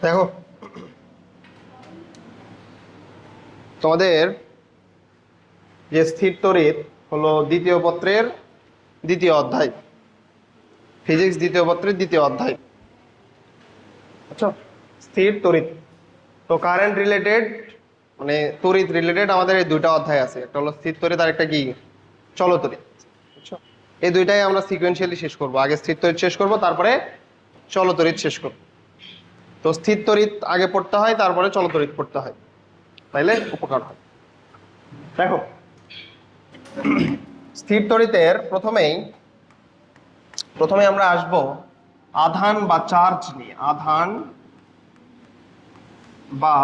দেখো তোমাদের যে স্থির তড়িৎ হলো দ্বিতীয় পত্রের দ্বিতীয় অধ্যায়, ফিজিক্স দ্বিতীয় পত্রের দ্বিতীয় অধ্যায়। আচ্ছা, স্থির তড়িৎ তো কারেন্ট রিলেটেড মানে তড়িৎ রিলেটেড আমাদের এই দুইটা অধ্যায় আছে, একটা হলো স্থির তড়িৎ আর একটা কি চল তড়িৎ। বুঝছো? এই দুইটাই আমরা সিকোয়েন্সিয়ালি শেষ করব, আগে স্থির তড়িৎ শেষ করব তারপরে চল তড়িৎ শেষ করব। তো স্থির তড়িৎ আগে পড়তে হয় তারপরে চল তড়িৎ পড়তে হয়, তাইলে উপকার হয়। দেখো স্থির তড়িতের প্রথমে আমরা আসব আধান বা চার্জ নিয়ে। আধান বা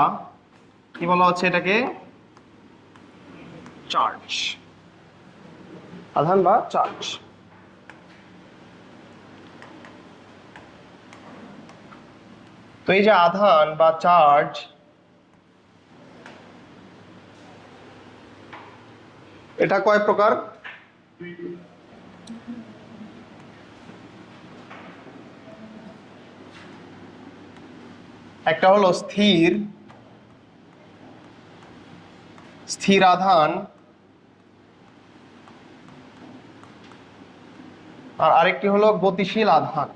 কি বলা হচ্ছে এটাকে, চার্জ। আধান বা চার্জ। তো এই যে আধান বা চার্জ, এটা কয় প্রকার? একটা হলো স্থির আধান, আর আরেকটি হলো গতিশীল আধান।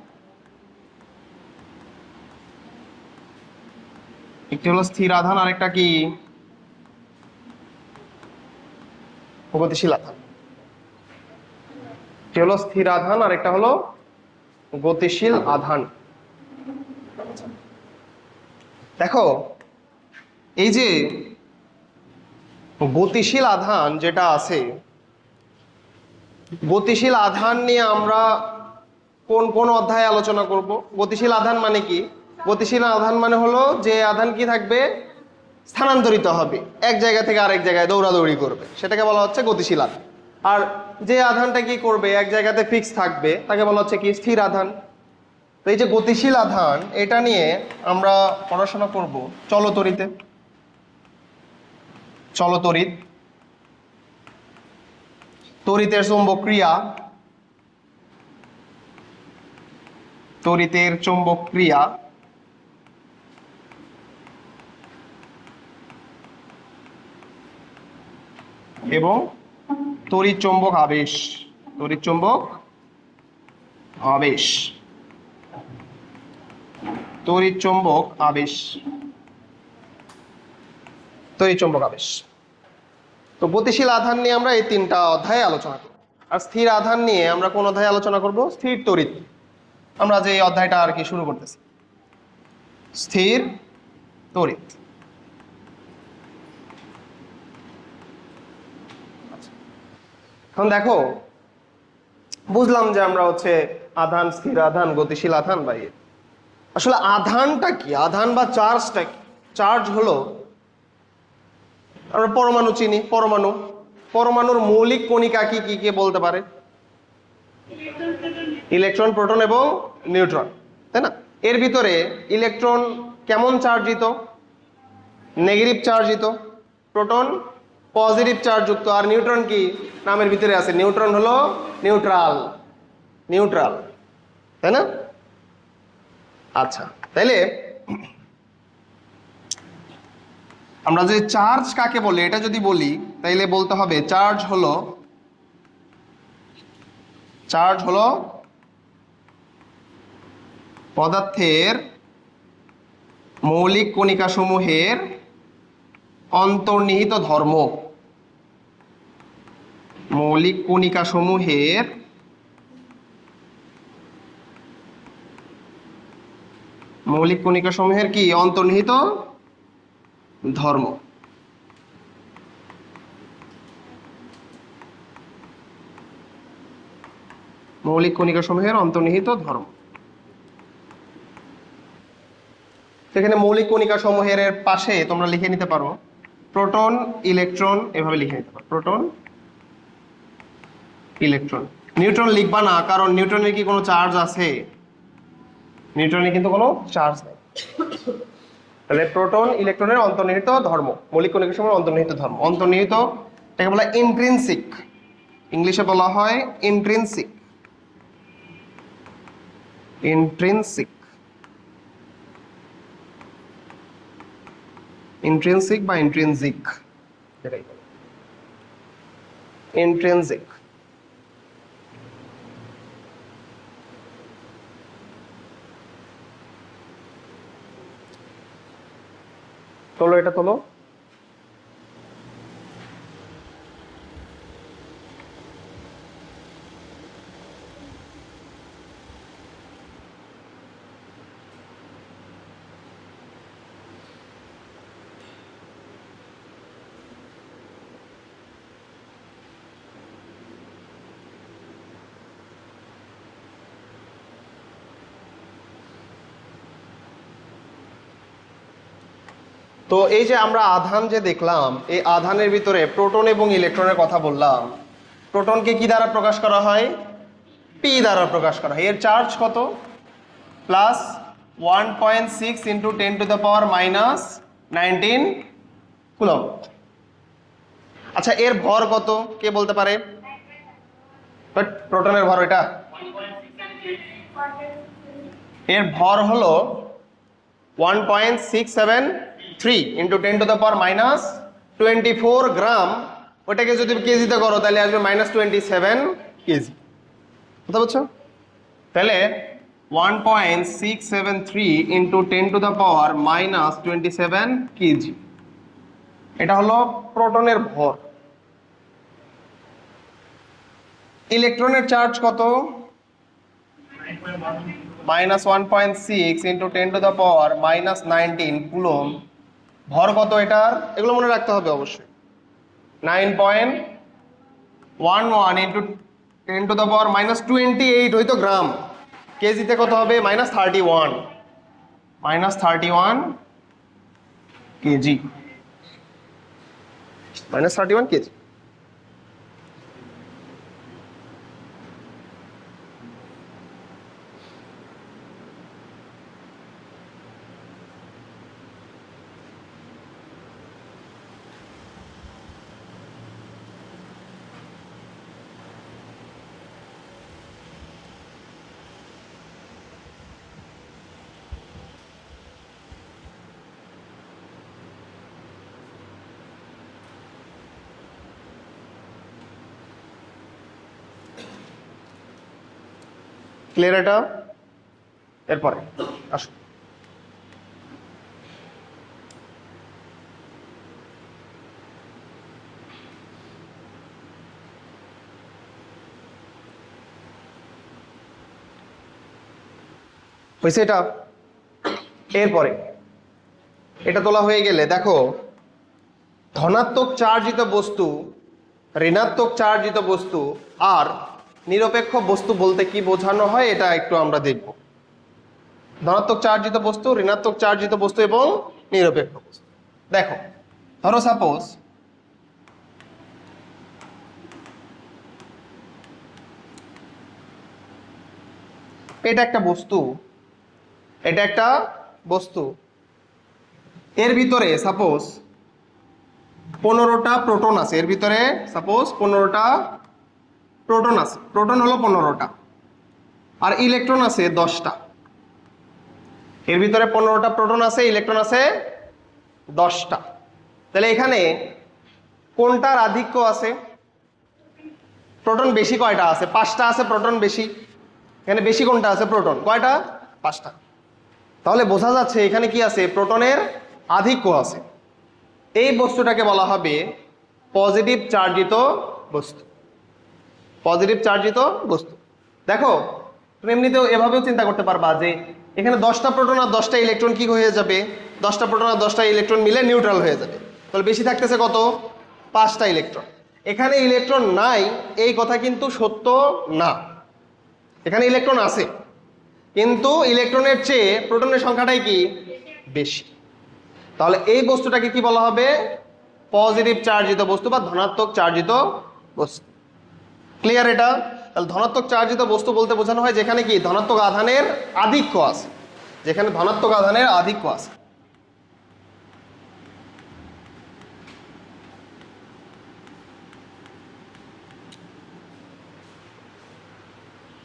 একটি হলো স্থির আধান, আরেকটা কি গতিশীল আধান। একটি হলো স্থির আধান আর একটা হলো গতিশীল আধান। দেখো এই যে গতিশীল আধান যেটা আছে, গতিশীল আধান নিয়ে আমরা কোন কোন অধ্যায়ে আলোচনা করব? গতিশীল আধান মানে কি? গতিশীল আধান মানে হলো যে আধান কি থাকবে, স্থানান্তরিত হবে, এক জায়গা থেকে আরেক জায়গায় দৌড়াদৌড়ি করবে, সেটাকে বলা হচ্ছে গতিশীল আধান। আর যে আধানটা কি করবে, এক জায়গাতে ফিক্স থাকবে, তাকে বলা হচ্ছে কি স্থির আধান। তো এই যে গতিশীল আধান, এটা নিয়ে আমরা পড়াশোনা করব চলতড়িতে। চলতড়িৎ, তড়িতের চৌম্বক ক্রিয়া, তড়িতের চৌম্বক ক্রিয়া, এবং তড়িৎ চৌম্বক আবেশ। তড়িৎ চৌম্বক আবেশ, তড়িৎ চৌম্বক আবেশ, তড়িৎ চৌম্বক আবেশ। তো গতিশীল আধান নিয়ে আমরা এই তিনটা অধ্যায়ে আলোচনা করব। আর স্থির আধান নিয়ে আমরা কোন অধ্যায়ে আলোচনা করব? স্থির তড়িৎ। আমরা যে অধ্যায়টা আর কি শুরু করতেছি, স্থির তড়িৎ। এখন দেখো, বুঝলাম যে আমরা হচ্ছে আধান, স্থির আধান, গতিশীল আধান বা আসলে আধানটা কি, আধান বা চার্জটা কি? চার্জ হলো, আমরা পরমাণু চিনি, পরমাণু, পরমাণুর মৌলিক কণিকা কি কি কে বলতে পারে? ইলেকট্রন, প্রোটন এবং নিউট্রন, তাই না? এর ভিতরে ইলেকট্রন কেমন চার্জিত? নেগেটিভ চার্জিত। প্রোটন পজিটিভ চার্জ যুক্ত। আর নিউট্রন কি নামের ভিতরে আছে, নিউট্রন হলো নিউট্রাল। নিউট্রাল, তাই না? আচ্ছা, তাইলে আমরা যে চার্জ কাকে বলি এটা যদি বলি, তাইলে বলতে হবে চার্জ হলো পদার্থের মৌলিক কণিকা সমূহের অন্তর্নিহিত ধর্ম। মৌলিক কণিকা সমূহের কি অন্তর্নিহিত ধর্ম। মৌলিক কণিকা সমূহের অন্তর্নিহিত ধর্ম। সেখানে মৌলিক কণিকা সমূহের পাশে তোমরা লিখে নিতে পারো প্রোটন, ইলেকট্রন, এভাবে লিখে নিতে পারো প্রোটন, ইলেকট্রন। নিউট্রন লিখবা না, কারণ নিউট্রনের কি কোনো চার্জ আছে? নিউট্রনের কিন্তু কোনো চার্জ নেই। তাহলে প্রোটন, ইলেকট্রনের অন্তর্নিহিত ধর্ম, মৌলিক কণিকা সমূহের অন্তর্নিহিত ধর্ম। অন্তর্নিহিত এটাকে বলা হয় ইন্ট্রিনসিক, ইংলিশে বলা হয় ইন্ট্রিনসিক। ইন্ট্রিনসিক। ইন্ট্রিনসিক বা ইন্ট্রিনজিক, যেটাই বলো, ইন্ট্রিনজিক। তোলো এটা তোলো। তো এই যে আমরা আধান যে দেখলাম, এই আধানের ভিতরে প্রোটন এবং ইলেকট্রনের কথা বললাম। প্রোটনকে কি দ্বারা প্রকাশ করা হয়? পি দ্বারা প্রকাশ করা হয়। এর চার্জ কত? Plus 1.6 into 10⁻⁻19 coulomb. আচ্ছা, এর ভর কত কে বলতে পারে? বাট প্রোটনের ভর এটা, এর ভর হলো 1.673 ইন্টু 10⁻⁻24 গ্রাম। ওটাকে যদি কেজিতে করো তাহলে আসবে -27 কেজি। বুঝতে পারছো? তাহলে 1.673 ইন্টু 10⁻⁻27 কেজি, এটা হলো প্রোটনের ভর। ইলেকট্রনের চার্জ কত? -1.6 ইন্টু 10⁻⁻19 কুলম্ব। ভর কত এটার? এগুলো মনে রাখতে হবে অবশ্যই। 9.11 ইন্টু 10⁻⁻28 হইতো গ্রাম। কেজিতে কত হবে? -31 কেজি, -31 কেজি। ক্লিয়ার এটা? এরপরে আসো, হয়েছে এটা? এরপরে এটা তোলা হয়ে গেলে দেখো, ধনাত্মক চার্জিত বস্তু, ঋণাত্মক চার্জিত বস্তু আর নিরপেক্ষ বস্তু বলতে কি বোঝানো হয় এটা একটু আমরা দেখব। ধনাত্মক চার্জিত বস্তু, ঋণাত্মক চার্জিত বস্তু এবং নিরপেক্ষ বস্তু। দেখো, ধরো সাপোজ এটা একটা বস্তু, এটা একটা বস্তু, এর ভিতরে সাপোজ 15টা প্রোটন আছে। এর ভিতরে সাপোজ 15টা প্রোটন আছে, প্রোটন হলো 15টা, আর ইলেকট্রন আছে 10টা। এর ভিতরে 15টা প্রোটন আছে, ইলেকট্রন আছে 10টা। তাহলে এখানে কোনটার আধিক্য আছে? প্রোটন বেশি কয়টা আছে? 5টা আছে প্রোটন বেশি। এখানে বেশি কোনটা আছে? প্রোটন। কয়টা? 5টা। তাহলে বোঝা যাচ্ছে এখানে কি আছে? প্রোটনের আধিক্য আছে। এই বস্তুটাকে বলা হবে পজিটিভ চার্জিত বস্তু। পজিটিভ চার্জিত বস্তু। দেখো, তুমি এমনিতেও এভাবেও চিন্তা করতে পারবা যে এখানে 10টা প্রোটন আর 10টা ইলেকট্রন কি হয়ে যাবে? 10টা প্রোটন আর 10টা ইলেকট্রন মিলে নিউট্রাল হয়ে যাবে। তাহলে বেশি থাকতেছে কত? 5টা ইলেকট্রন। এখানে ইলেকট্রন নাই এই কথা কিন্তু সত্য না। এখানে ইলেকট্রন আছে, কিন্তু ইলেকট্রনের চেয়ে প্রোটনের সংখ্যাটাই কি? বেশি। তাহলে এই বস্তুটাকে কি বলা হবে? পজিটিভ চার্জিত বস্তু বা ধনাত্মক চার্জিত বস্তু। ক্লিয়ার এটা? তাহলে ধনাত্মক চার্জিত বস্তু বলতে বোঝানো হয় যেখানে কি ধনাত্মক আধানের আধিক্য আছে, যেখানে ধনাত্মক আধানের আধিক্য আছে।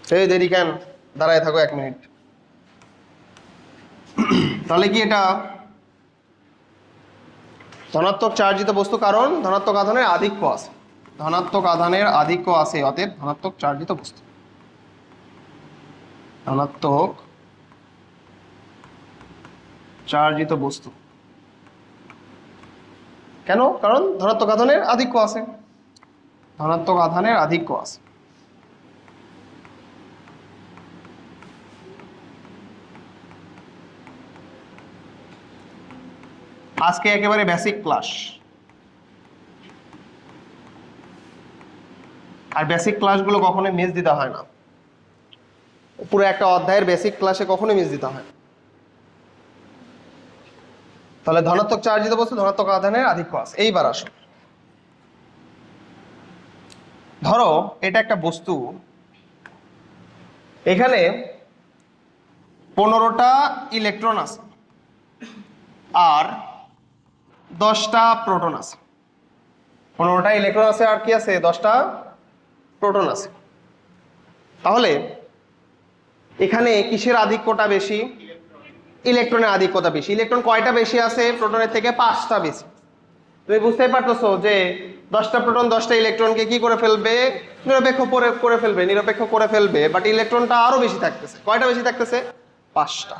সেই দেরি কেন? দাঁড়ায় থাকো 1 মিনিট। তাহলে কি এটা ধনাত্মক চার্জিত বস্তু, কারণ ধনাত্মক আধানের আধিক্য আছে, ধনাত্মক আধানের আধিক্য আছে, অতএব ধনাত্মক চার্জিত বস্তু। ধনাত্মক চার্জিত বস্তু কেন? কারণ ধনাত্মক আধানের আধিক্য আছে, ধনাত্মক আধানের আধিক্য আছে। আজকে একেবারে বেসিক ক্লাস, আর বেসিক ক্লাসগুলো কখনোই মিস দিতে হয় না। পুরো একটা অধ্যায়ের বেসিক ক্লাসে কখনোই মিস দিতে হয় না। তাহলে ধনাত্মক চার্জিত বস্তু, ধনাত্মক আধানের আধিক্য আছে। এইবার আসো, ধরো এটা একটা বস্তু, এখানে 15টা ইলেকট্রন আছে আর 10টা প্রোটন আছে। 15টা ইলেকট্রন আছে আর কি আছে? 10টা প্রোটন আছে। তাহলে এখানে কিসের আধিক্যটা বেশি? ইলেকট্রনের আধিক্যতা বেশি। ইলেকট্রন কয়টা বেশি আছে প্রোটনের থেকে? 5টা বেশি। তুমি বুঝতেই পারতেছো যে 10টা প্রোটন 10টা ইলেকট্রনকে কি করে ফেলবে? নিরপেক্ষ করে ফেলবে, নিরপেক্ষ করে ফেলবে। বাট ইলেকট্রনটা আরো বেশি থাকতেছে। কয়টা বেশি থাকতেছে? 5টা।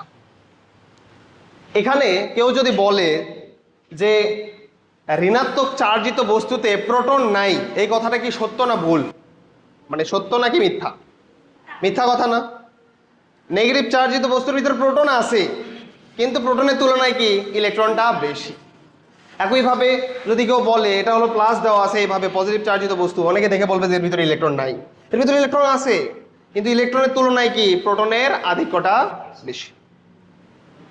এখানে কেউ যদি বলে যে ঋণাত্মক চার্জিত বস্তুতে প্রোটন নাই, এই কথাটা কি সত্য না ভুল? মানে সত্য নাকি মিথ্যা? মিথ্যা কথা না? নেগেটিভ চার্জিত বস্তুর ভিতরে প্রোটন আছে, কিন্তু প্রোটনের তুলনায় কি ইলেকট্রনটা বেশি। একইভাবে যদি কেউ বলে এটা হলো প্লাস দেওয়া আছে এইভাবে পজিটিভ চার্জিত বস্তু, অনেকে দেখে বলবে যে এর ভিতরে ইলেকট্রন নাই। এর ভিতরে ইলেকট্রন আছে, কিন্তু ইলেকট্রনের তুলনায় কি প্রোটনের আধিক্যটা বেশি।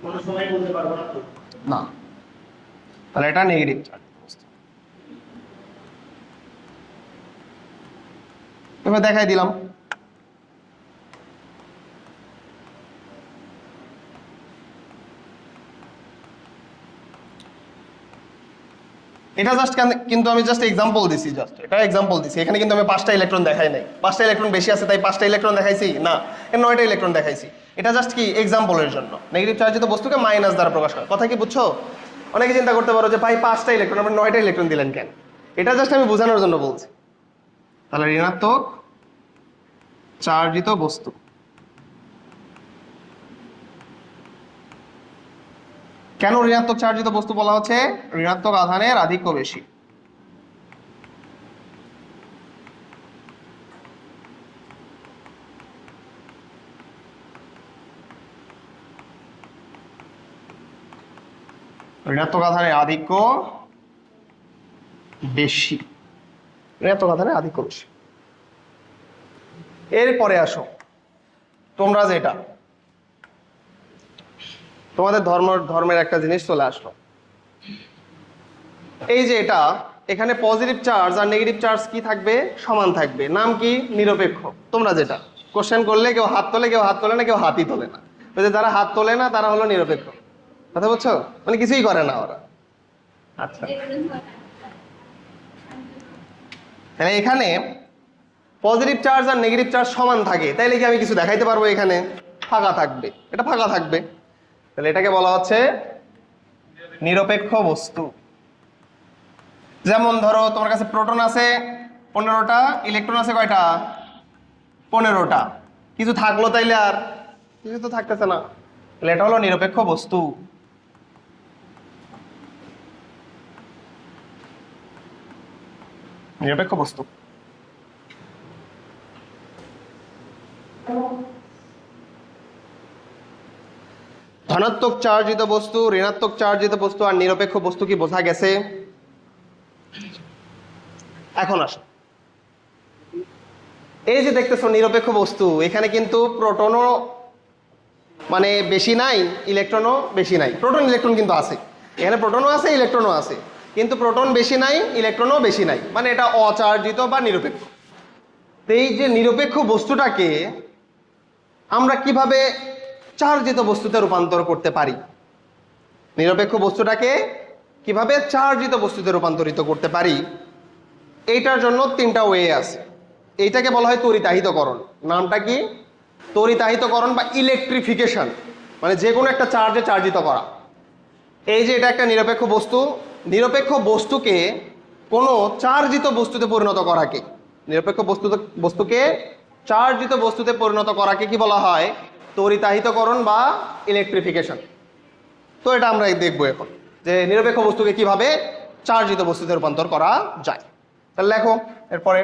কোনো সময় বলতে পারবো না তো। না, তাহলে এটা নেগেটিভ চার্জিত বস্তু। এবার দেখাই দিলাম। এটা জাস্ট কিন্তু আমি জাস্ট এক্সাম্পল দিছি, জাস্ট এটা এক্সাম্পল দিছি। এখানে কিন্তু আমি 5টা ইলেকট্রন দেখাই নাই। 5টা ইলেকট্রন বেশি আছে তাই 5টা ইলেকট্রন দেখাইছি না, 9টা ইলেকট্রন দেখাইছি। এটা জাস্ট কি এক্সাম্পলের জন্য। নেগেটিভ চার্জিত বস্তুকে মাইনাস দ্বারা প্রকাশ করে। কথা কি বুঝছো? অনেকে চিন্তা করতে পারো যে ভাই 5টা ইলেকট্রন আপনি 9টা ইলেকট্রন দিলেন কেন? এটা জাস্ট আমি বোঝানোর জন্য বলছি। তাহলে ঋণাত্মক চার্জিত বস্তু, কেন ঋণাত্মক চার্জিত বস্তু বলা হচ্ছে? ঋণাত্মক আধানের আধিক্য বেশি। ঋণাত্মক আধানের আধিক্য বেশি, ঋণাত্মক আধানের আধিক্য বেশি। এরপরে আসো, তোমরা যেটা তোমাদের ধর্মের একটা জিনিস চলে আসলো। এই যে এটা, এখানে পজিটিভ চার্জ আর নেগেটিভ চার্জ কি থাকবে? সমান থাকবে। নাম কি? নিরপেক্ষ। তোমরা যেটা কোশ্চেন করলে কেউ হাত তোলে, কেউ হাত তোলে না, কেউ হাতই তোলে না। ওই যে যারা হাত তোলে না তারা হলো নিরপেক্ষ। কথা বুঝছো? মানে কিছুই করে না ওরা। আচ্ছা, তাহলে এখানে পজিটিভ চার্জ আর নেগেটিভ চার্জ সমান থাকে, তাইলে কি আমি কিছু দেখাইতে পারবো? এখানে ফাঁকা থাকবে, এটা ফাঁকা থাকবে। তাহলে এটাকে বলা হচ্ছে নিরপেক্ষ বস্তু। যেমন ধরো তোমার কাছে প্রোটন আছে 15টা, ইলেকট্রন আছে কয়টা? 15টা। কিছু থাকলো তাইলে? আর কিছু তো থাকতেছে না। তাহলে এটা হলো নিরপেক্ষ বস্তু। নিরপেক্ষ বস্তু। ধনাত্মক চার্জিত বস্তু, ঋণাত্মক চার্জিত বস্তু আর নিরপেক্ষ বস্তু কি বোঝা গেছে? এখন আসো, এই যে দেখতেছো নিরপেক্ষ বস্তু, এখানে কিন্তু প্রোটনও মানে বেশি নাই, ইলেকট্রনও বেশি নাই। প্রোটন ইলেকট্রন কিন্তু আছে, এখানে প্রোটনও আছে ইলেকট্রনও আছে, কিন্তু প্রোটন বেশি নাই, ইলেকট্রনও বেশি নাই। মানে এটা অচার্জিত বা নিরপেক্ষ। তো এই যে নিরপেক্ষ বস্তুটাকে আমরা কিভাবে চার্জিত বস্তুতে রূপান্তর করতে পারি? নিরপেক্ষ বস্তুটাকে কিভাবে চার্জিত বস্তুতে রূপান্তরিত করতে পারি? এইটার জন্য 3টা ওয়ে আছে। এইটাকে বলা হয় তড়িতাহিতকরণ। নামটা কি? তড়িতাহিতকরণ বা ইলেকট্রিফিকেশন, মানে যে কোনো একটা চার্জে চার্জিত করা। এই যে এটা একটা নিরপেক্ষ বস্তু, নিরপেক্ষ বস্তুকে কোনো চার্জিত বস্তুতে পরিণত করাকে, নিরপেক্ষ বস্তুকে চার্জিত বস্তুতে পরিণত করাকে কি বলা হয়? তড়িতাহিতকরণ বা ইলেকট্রিফিকেশন। তো এটা আমরা দেখবো এখন, যে নিরপেক্ষ বস্তুকে কিভাবে চার্জিত বস্তুতে রূপান্তর করা যায়। তাহলে লেখো এরপরে,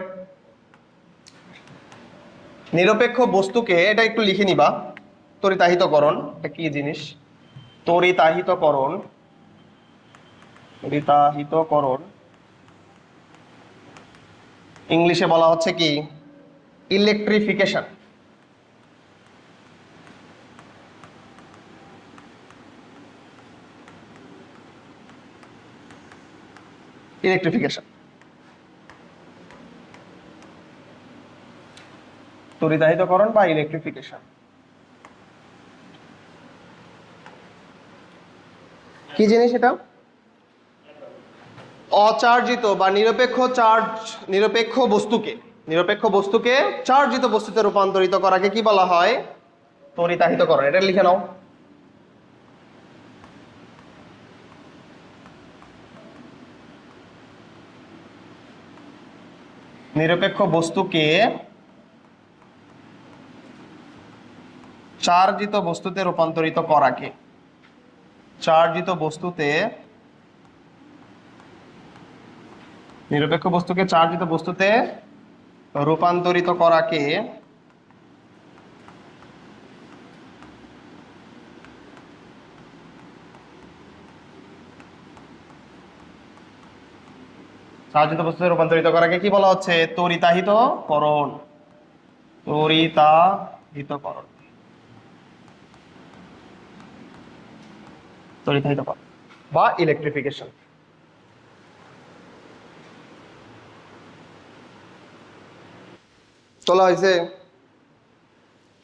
নিরপেক্ষ বস্তুকে, এটা একটু লিখে নিবা, তড়িতাহিতকরণ এটা কি জিনিস? তড়িতাহিতকরণ, তড়িতাহিতকরণ ইংলিশে বলা হচ্ছে কি? ইলেকট্রিফিকেশন। ইলেকট্রিফিকেশন, তড়িতাহিতকরণ বা ইলেকট্রিফিকেশন কি জিনিস এটা? অচার্জিত বা নিরপেক্ষ বস্তুকে চার্জিত বস্তুতে রূপান্তরিত করাকে কি বলা হয়? তড়িতাহিতকরণ। এটা লিখে নাও। নিরপেক্ষ বস্তুকে চার্জিত বস্তুতে রূপান্তরিত করাকে, নিরপেক্ষ বস্তুকে চার্জিত বস্তুতে রূপান্তরিত করাকে কি বলা হচ্ছে? তড়িতাহিতকরণ। তড়িতাহিতকরণ বা ইলেকট্রিফিকেশন। তোলা হয়েছে?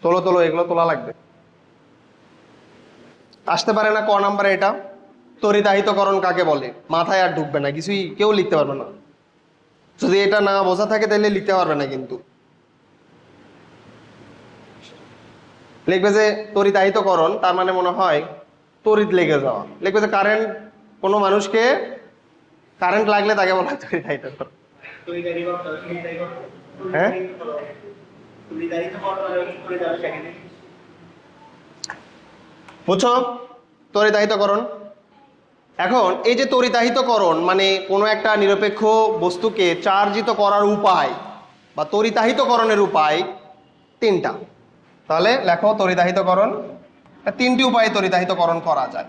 তোলো, এগুলো তোলা লাগবে। আসতে পারে না ক নাম্বারে এটা? তড়িতাহিতকরণ কাকে বলে? মাথায় আর ঢুকবে না, কিছুই কেউ লিখতে পারবে না। যদি এটা না বোঝা থাকে তাহলে লিখতে পারবে না, কিন্তু লিখবে যে তড়িতাহিতকরণ, তার মানে মনে হয় তড়িৎ লেগে যাওয়া। লিখবে যে কারেন্ট, কোনো মানুষকে কারেন্ট লাগলে তাকে বলা হয় তড়িতাহিতকরণ। হ্যাঁ, বুঝছো? তড়িতাহিতকরণ। এখন এই যে তড়িতাহিতকরণ মানে কোনো একটা নিরপেক্ষ বস্তুকে চার্জিত করার উপায় বা তড়িতাহিতকরণের উপায় তিনটা। তাহলে লেখো তড়িতাহিতকরণ, তিনটি উপায়ে তড়িতাহিতকরণ করা যায়।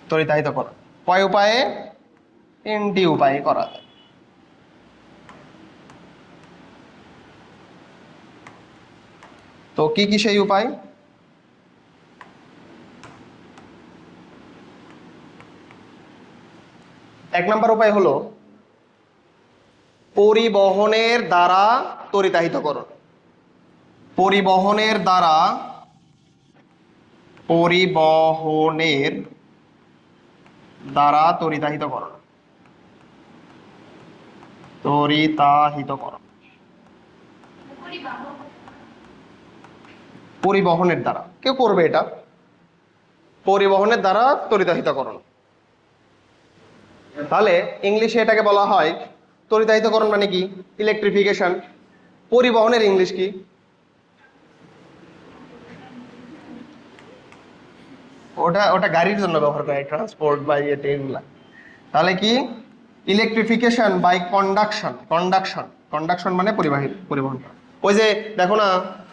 তড়িতাহিতকরণ কয় উপায়ে? তিনটি উপায়ে করা যায়। তো কি কি সেই উপায়? এক নম্বর উপায় হলো পরিবহনের দ্বারা তড়িতাহিতকরণ। পরিবহনের দ্বারা তড়িতাহিতকরণ। পরিবহনের দ্বারা কেউ করবে এটা, পরিবহনের দ্বারা তড়িতাহিতকরণ। তাহলে ইংলিশে এটাকে বলা হয় তড়িতাহিতকরণ মানে কি? ইলেকট্রিফিকেশন। পরিবহনের ইংলিশ কি? ওটা গাড়ির জন্য ব্যবহার করে, ট্রান্সপোর্ট বা এগুলা। তাহলে কি? Electrification by conduction. কন্ডাকশন মানে পরিবহন। ওই যে দেখো না,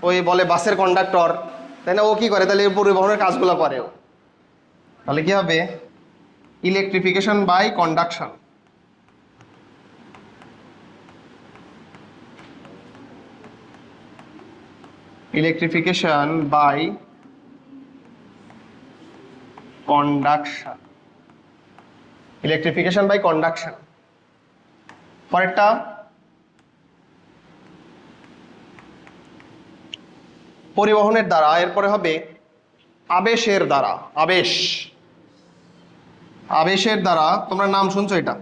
ওই বলে বাসের কন্ডাক্টর, তাই না? ও কি করে? তাহলে পরিবহনের কাজগুলো করে ও। তাহলে কি হবে? Electrification by conduction. Electrification by conduction. Electrification by conduction. পরেরটা পরিবহনের দ্বারা, এরপরে হবে আবেশের দ্বারা। আবেশের দ্বারা, তোমরা নাম শুনছো এটা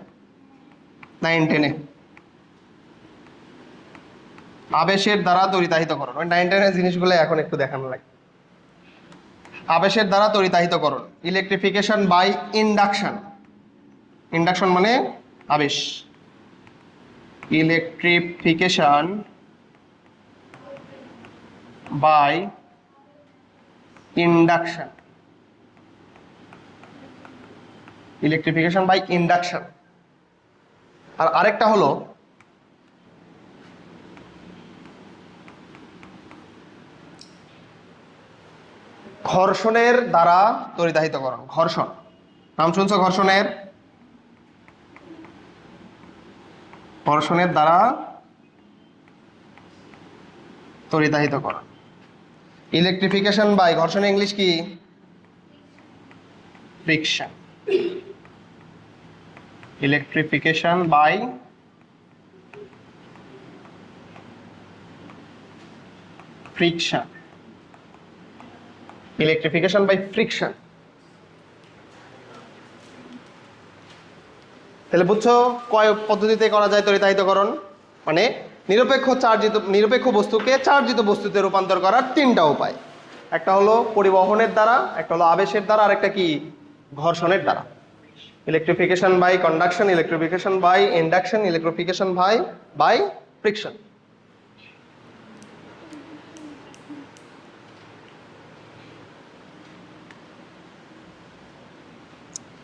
9-10-এ? আবেশের দ্বারা তড়িতাহিতকরণ। ওই 9-10-এর জিনিসগুলো এখন একটু দেখানো লাগে। আবেশের দ্বারা তড়িতাহিতকরণ, ইলেকট্রিফিকেশন বাই ইন্ডাকশন। ইন্ডাকশন মানে আবেশ। Electrification by induction. Electrification by induction. আর আরেকটা হলো ঘর্ষণের দ্বারা তড়িতাহিতকরণ। ঘর্ষণ, নাম শুনছো ঘর্ষণের? ঘর্ষণের দ্বারা তড়িতাহিতকরণ। ইলেকট্রিফিকেশন বাই, ঘর্ষণের ইংলিশ কি? Friction. Electrification by friction. Electrification by friction. তাহলে বুঝছো কয় পদ্ধতিতে করা যায় তড়িতাহিতকরণ? মানে নিরপেক্ষ বস্তুকে চার্জিত বস্তুতে রূপান্তর করার তিনটা উপায়। একটা হলো পরিবহনের দ্বারা, একটা হলো আবেশের দ্বারা, আর একটা কি? ঘর্ষণের দ্বারা। Electrification by conduction, electrification by induction, electrification by friction.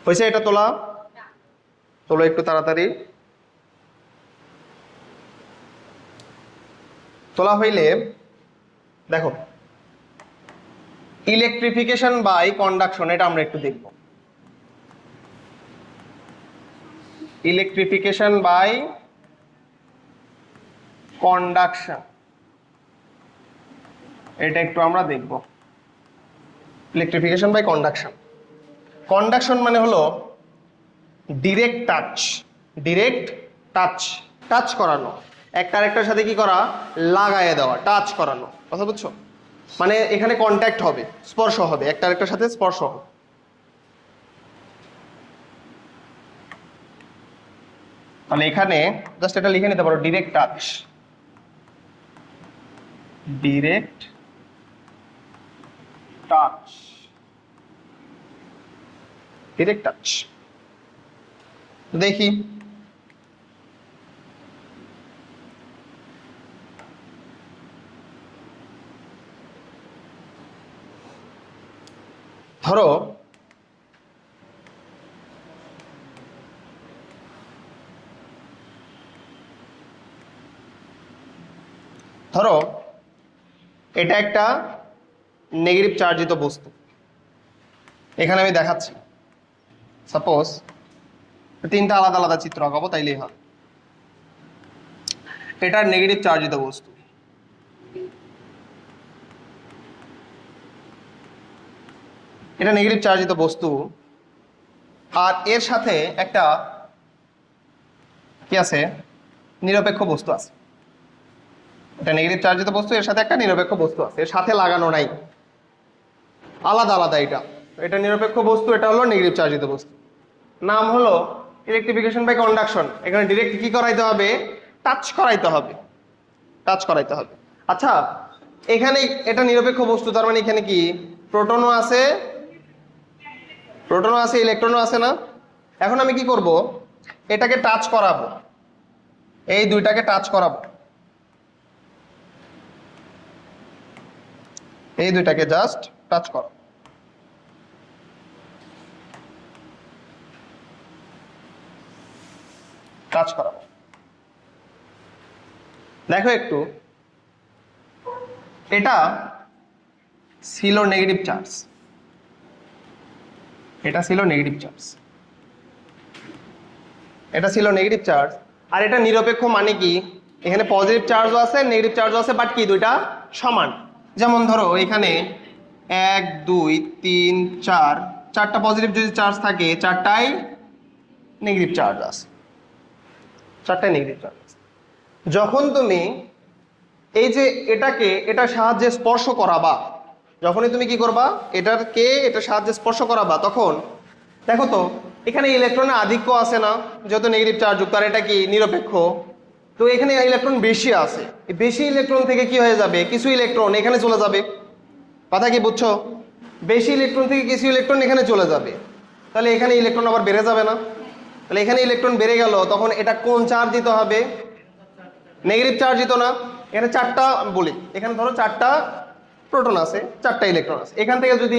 হয়েছে? এটা তোলা তোলো একটু তাড়াতাড়ি। তোলা হইলে দেখো, ইলেকট্রিফিকেশন বাই কন্ডাকশন, এটা আমরা একটু দেখব। ইলেকট্রিফিকেশন বাই কন্ডাকশন, এটা একটু আমরা দেখব। Electrification by conduction. কন্ডাকশন মানে হলো direct touch. Direct touch, touch করানো, একটা আরেকটার সাথে কি করা? লাগায় দেওয়া, টাচ করানো। কথা বুঝছো? মানে এখানে কন্ট্যাক্ট হবে, স্পর্শ হবে, একটা আরেকটার সাথে স্পর্শ হবে। তাহলে এখানে জাস্ট এটা লিখে নিতে পারো, direct touch. Direct touch, direct touch. দেখি ধরো এটা একটা নেগেটিভ চার্জিত বস্তু। এখানে আমি দেখাচ্ছি, সাপোজ তিনটা আলাদা আলাদা চিত্র আঁকাবো, তাইলেই হয়। এটা নেগেটিভ চার্জিত বস্তু। এটা নেগেটিভ চার্জিত বস্তু, আর এর সাথে একটা কি আছে? নিরপেক্ষ বস্তু আছে। এটা নেগেটিভ চার্জিত বস্তু, এর সাথে একটা নিরপেক্ষ বস্তু আছে, এর সাথে লাগানো নাই, আলাদা আলাদা। এটা নিরপেক্ষ বস্তু, এটা হলো নেগেটিভ চার্জিত বস্তু। নাম হলো ইলেকট্রিফিকেশন বাই কন্ডাকশন। এখানে ডিরেক্ট কি করাইতে হবে? টাচ করাইতে হবে, টাচ করাইতে হবে। আচ্ছা, এখানে এটা নিরপেক্ষ বস্তু, তার মানে এখানে কি? প্রোটনও আছে, ইলেকট্রনও আছে না? এখন আমি কি করব? এটাকে টাচ করাবো, এই দুইটাকে টাচ করাবো, এই দুইটাকে জাস্ট টাচ করো। টাচ করাবো। দেখো একটু, এটা ছিল নেগেটিভ চার্জ, এটা ছিল নেগেটিভ চার্জ, এটা ছিল নেগেটিভ চার্জ। আর এটা নিরপেক্ষ মানে কি? এখানে পজিটিভ চার্জও আছে, নেগেটিভ চার্জও আছে, বাট কি দুইটা সমান। যেমন ধরো এখানে 1 2 3 4, চারটা পজিটিভ যদি চার্জ থাকে, চারটাই নেগেটিভ চার্জ আছে, চারটাই নেগেটিভ চার্জ আছে। যখন তুমি এই যে এটার সাহায্যে স্পর্শ করাবা, যখনই তুমি কি করবা? এটার সাহায্যে স্পর্শ করাবা, তখন দেখো তো এখানে ইলেকট্রনের আধিক্য আছে না? যেহেতু নেগেটিভ চার্জ যুক্ত, আর এটা কি? নিরপেক্ষ। তো এখানে ইলেকট্রন বেশি আছে, বেশি ইলেকট্রন থেকে কি হয়ে যাবে? কিছু ইলেকট্রন এখানে চলে যাবে। কথা কি বুঝছো? বেশি ইলেকট্রন থেকে কিছু ইলেকট্রন এখানে চলে যাবে, তাহলে এখানে ইলেকট্রন আবার বেড়ে যাবে না? তাহলে এখানে ইলেকট্রন বেড়ে গেল, তখন এটা কোন চার্জ দিতে হবে? নেগেটিভ চার্জ দিত না? এখানে চারটা বলি, এখানে ধরো চারটা প্রোটন আছে, চারটা ইলেকট্রন আছে, এখান থেকে যদি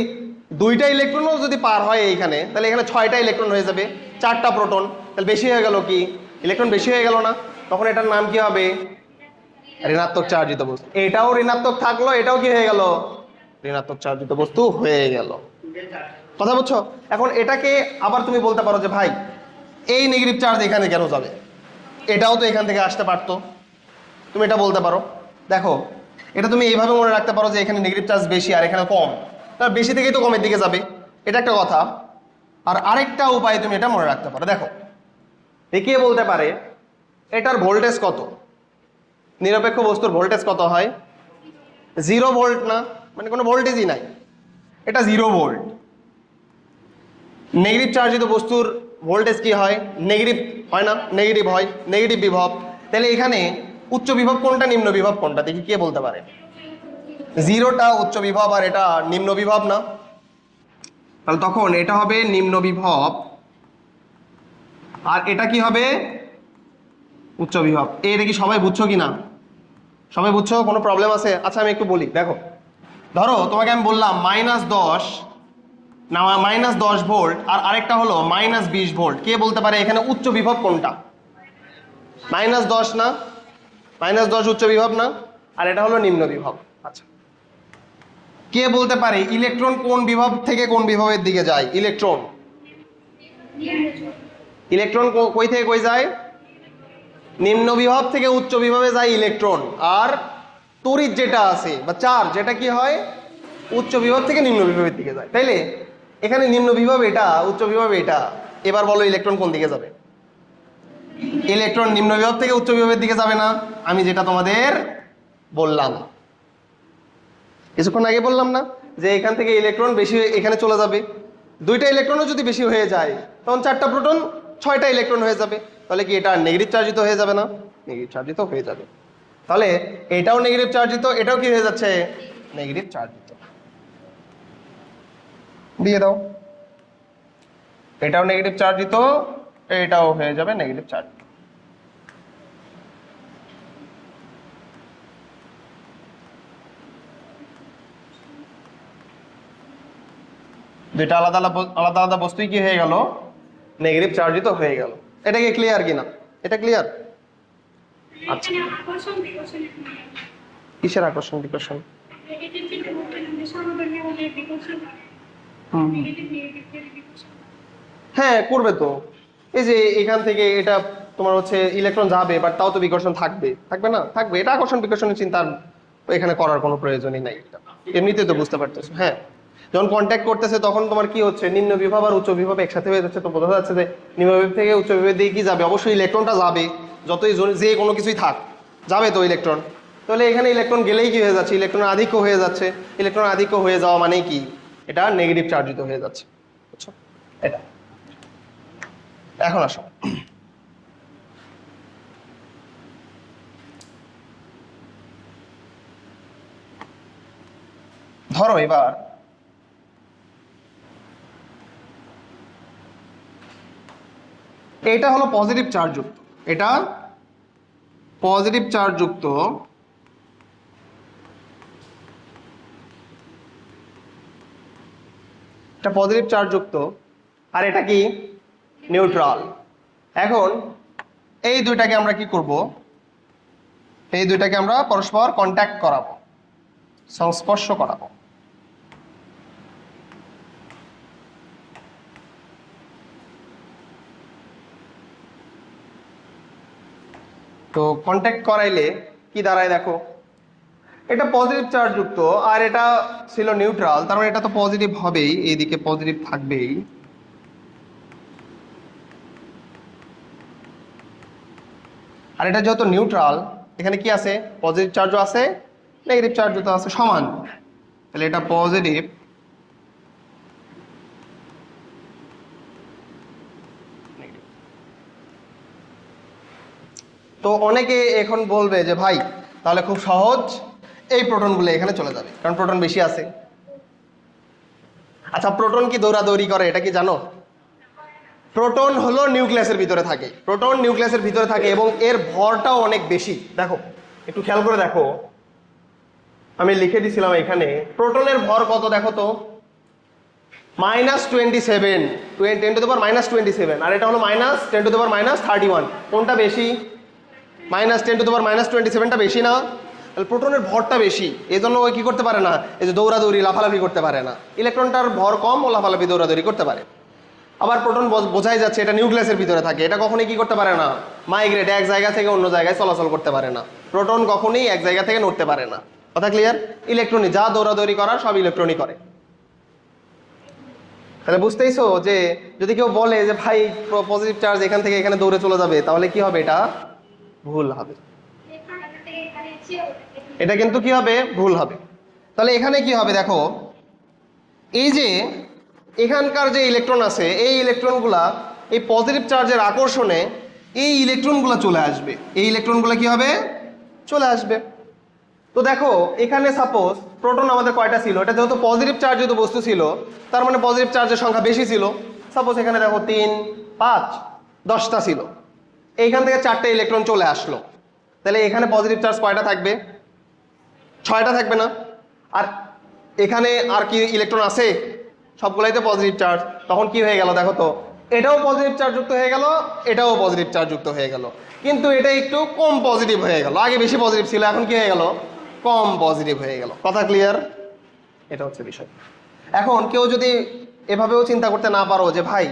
দুইটা ইলেকট্রনও যদি পার হয় এইখানে, তাহলে এখানে 6টা ইলেকট্রন হয়ে যাবে, চারটা প্রোটন, তাহলে বেশি হয়ে গেল, কি ইলেকট্রন বেশি হয়ে গেল না? তখন এটার নাম কি হবে? ঋণাত্মক চার্জিত বস্তু। এটাও ঋণাত্মক থাকলো, এটাও কি হয়ে গেল? ঋণাত্মক চার্জিত বস্তু হয়ে গেল। কথা বুঝছো? এখন এটাকে আবার তুমি বলতে পারো যে ভাই এই নেগেটিভ চার্জ এখানে কেন যাবে, এটাও তো এখান থেকে আসতে পারতো, তুমি এটা বলতে পারো। দেখো এটা তুমি এইভাবে মনে রাখতে পারো যে এখানে নেগেটিভ চার্জ বেশি আর এখানে কম, তার বেশি থেকেই তো কমের দিকে যাবে, এটা একটা কথা। আর আরেকটা উপায় তুমি এটা মনে রাখতে পারো, দেখো দেখিয়ে বলতে পারে এটার ভোল্টেজ কত, নিরপেক্ষ বস্তুর ভোল্টেজ কত হয়? 0 ভোল্ট না, মানে কোনো ভোল্টেজই নাই, এটা 0 ভোল্ট। নেগেটিভ চার্জিত বস্তুর ভোল্টেজ কি হয়? নেগেটিভ হয় না? নেগেটিভ হয়, নেগেটিভ বিভব। তাহলে এখানে উচ্চ বিভব কোনটা, নিম্ন বিভব কোনটা, দেখি কে বলতে পারে? 0টা উচ্চ বিভব আর এটা নিম্ন বিভব না? তাহলে তখন এটা হবে নিম্ন বিভব আর এটা কি হবে? উচ্চ বিভব। এটা কি সবাই বুঝছো কি না? সবাই বুঝছো? কোনো প্রবলেম আছে? আচ্ছা আমি একটু বলি, দেখো ধরো তোমাকে আমি বললাম -10 না, -10 ভোল্ট আর আরেকটা হলো -20 ভোল্ট, কে বলতে পারে এখানে উচ্চ বিভব কোনটা? -10 না? -10 উচ্চ বিভব না, আর এটা হলো নিম্ন বিভব। আচ্ছা কে বলতে পারে ইলেকট্রন কোন বিভব থেকে কোন বিভবের দিকে যায়? ইলেকট্রন ইলেকট্রন কই থেকে কই যায়? নিম্ন বিভব থেকে উচ্চ বিভবে যায় ইলেকট্রন। আর তড়িৎ যেটা আছে বা চার্জ, যেটা কি হয়? উচ্চ বিভব থেকে নিম্ন বিভবের দিকে যায়। তাইলে এখানে নিম্ন বিভব এটা, উচ্চ বিভব এটা, এবার বলো ইলেকট্রন কোন দিকে যাবে? ইলেকট্রন নিম্ন বিভব থেকে উচ্চ বিভবের দিকে যাবে না? আমি যেটা তোমাদের বললাম কিছুক্ষণ আগে বললাম না, যে এখান থেকে ইলেকট্রন বেশি এখানে চলে যাবে, দুইটা ইলেকট্রনও যদি বেশি হয়ে যায় তখন চারটা প্রোটন 6টা ইলেকট্রন হয়ে যাবে, তাহলে কি এটা নেগেটিভ চার্জিত হয়ে যাবে না? নেগেটিভ চার্জিত হয়ে যাবে। তাহলে এটাও নেগেটিভ চার্জিত, এটাও কি হয়ে যাচ্ছে? নেগেটিভ চার্জিত। দিয়ে দাও, এটাও নেগেটিভ চার্জিত, এটাও হয়ে যাবে নেগেটিভ চার্জিত। দুইটা আলাদা আলাদা আলাদা বস্তুই কি হয়ে গেল? নেগেটিভ চার্জিত হয়ে গেল। এটা কি ক্লিয়ার কিনা? এটা ক্লিয়ার? আচ্ছা কিসের আকর্ষণ বিকর্ষণ? হ্যাঁ করবে তো, এই যে এখান থেকে এটা তোমার হচ্ছে ইলেকট্রন যাবে, বাট তাও তো বিকর্ষণ থাকবে, থাকবে না? থাকবে। এটা আকর্ষণ বিকর্ষণের চিন্তা এখানে করার কোনো প্রয়োজনই নাই, এমনিতেই তো বুঝতে পারতেছো। হ্যাঁ যখন কন্ট্যাক্ট করতেছে তখন তোমার কি হচ্ছে? নিম্ন বিভব আর উচ্চ বিভব একসাথে হয়ে যাচ্ছে, তো বোঝা যাচ্ছে যে নিম্ন বিভব থেকে উচ্চ বিভবের দিকে কি যাবে? অবশ্যই ইলেকট্রনটা যাবে, যতই যে কোনো কিছুই থাক যাবে তো ইলেকট্রন। তাহলে এখানে ইলেকট্রন গেলেই কি হয়ে যাচ্ছে? ইলেকট্রন আধিক্য হয়ে যাচ্ছে। ইলেকট্রন আধিক্য হয়ে যাওয়া মানে কি? এটা নেগেটিভ চার্জিত হয়ে যাচ্ছে, বুঝছো? এটা এখন আসো, ধরো এবার এটা হলো পজিটিভ চার্জ যুক্ত, এটা পজিটিভ চার্জ যুক্ত, এটা পজিটিভ চার্জ যুক্ত আর এটা কি? নিউট্রাল। এখন এই দুইটাকে আমরা কি করব? এই দুইটাকে আমরা পরস্পর কন্ট্যাক্ট করাবো, সংস্পর্শ করাবো। তো কন্ট্যাক্ট করাইলে কি দাঁড়ায় দেখো, এটা পজিটিভ চার্জ যুক্ত আর এটা ছিল নিউট্রাল, তার মানে এটা তো পজিটিভ হবেই, এইদিকে পজিটিভ থাকবেই। আর এটা যেহেতু নিউট্রাল, এখানে কি আছে? পজিটিভ চার্জও আছে, নেগেটিভ চার্জও তো আছে, সমান। তাহলে এটা পজিটিভ, তো অনেকে এখন বলবে যে ভাই তাহলে খুব সহজ, এই প্রোটনগুলো এখানে চলে যাবে, কারণ প্রোটন বেশি আছে। আচ্ছা, প্রোটন কি দৌড়াদৌড়ি করে এটা কি জানো? প্রোটন হলো নিউক্লিয়াসের ভিতরে থাকে, প্রোটন নিউক্লিয়াসের ভিতরে থাকে এবং এর ভরটাও অনেক বেশি। দেখো একটু খেয়াল করে দেখো, আমি লিখে দিছিলাম এখানে প্রোটনের ভর কত দেখো তো, -27, 10⁻⁻27, আর এটা হলো -10⁻31। কোনটা বেশি? -10⁻27টা বেশি না? তাহলে প্রোটনের ভরটা বেশি, এই জন্য ওই কি করতে পারে না, এই যে দৌড়াদৌড়ি লাফালাফি করতে পারে না। ইলেকট্রনটার ভর কম, ও লাফালাফি দৌড়াদৌড়ি করতে পারে। আবার প্রোটন বোঝাই যাচ্ছে এটা নিউক্লিয়াসের ভিতরে থাকে, এটা কখনোই কি করতে পারে না, মাইগ্রেট, এক জায়গা থেকে অন্য জায়গায় চলাচল করতে পারে না। প্রোটন কখনোই এক জায়গা থেকে নড়তে পারে না। কথা ক্লিয়ার? ইলেকট্রনই যা দৌড়াদৌড়ি করার সব ইলেকট্রনই করে। তাহলে বুঝতেইছো যে যদি কেউ বলে যে ভাই পজিটিভ চার্জ এখান থেকে এখানে দৌড়ে চলে যাবে, তাহলে কি হবে? এটা ভুল হবে। এটা কিন্তু কি হবে? ভুল হবে। তাহলে এখানে কি হবে দেখো, এই যে এখানকার যে ইলেকট্রন আছে, এই ইলেকট্রনগুলা এই পজিটিভ চার্জের আকর্ষণে এই ইলেকট্রনগুলো চলে আসবে, এই ইলেকট্রনগুলো কি হবে? চলে আসবে। তো দেখো এখানে সাপোজ প্রোটন আমাদের কয়টা ছিল, এটা যেহেতু পজিটিভ চার্জ যেহেতু বস্তু ছিল, তার মানে পজিটিভ চার্জের সংখ্যা বেশি ছিল। সাপোজ এখানে দেখো 3, 5, 10টা ছিল, এইখান থেকে 4টে ইলেকট্রন চলে আসলো, তাহলে এখানে পজিটিভ চার্জ কয়টা থাকবে? 6টা থাকবে না? আর এখানে আর কি ইলেকট্রন আছে? সবগুলাই তো পজিটিভ চার্জ। তখন কি হয়ে গেল দেখো তো, এটাও পজিটিভ চার্জ যুক্ত হয়ে গেল, এটাও পজিটিভ চার্জ যুক্ত হয়ে গেল, কিন্তু এটা একটু কম পজিটিভ হয়ে গেল। আগে বেশি পজিটিভ ছিল, এখন কি হয়ে গেল? কম পজিটিভ হয়ে গেল। কথা ক্লিয়ার? এটা হচ্ছে বিষয়। এখন কেউ যদি এভাবেও চিন্তা করতে না পারো যে ভাই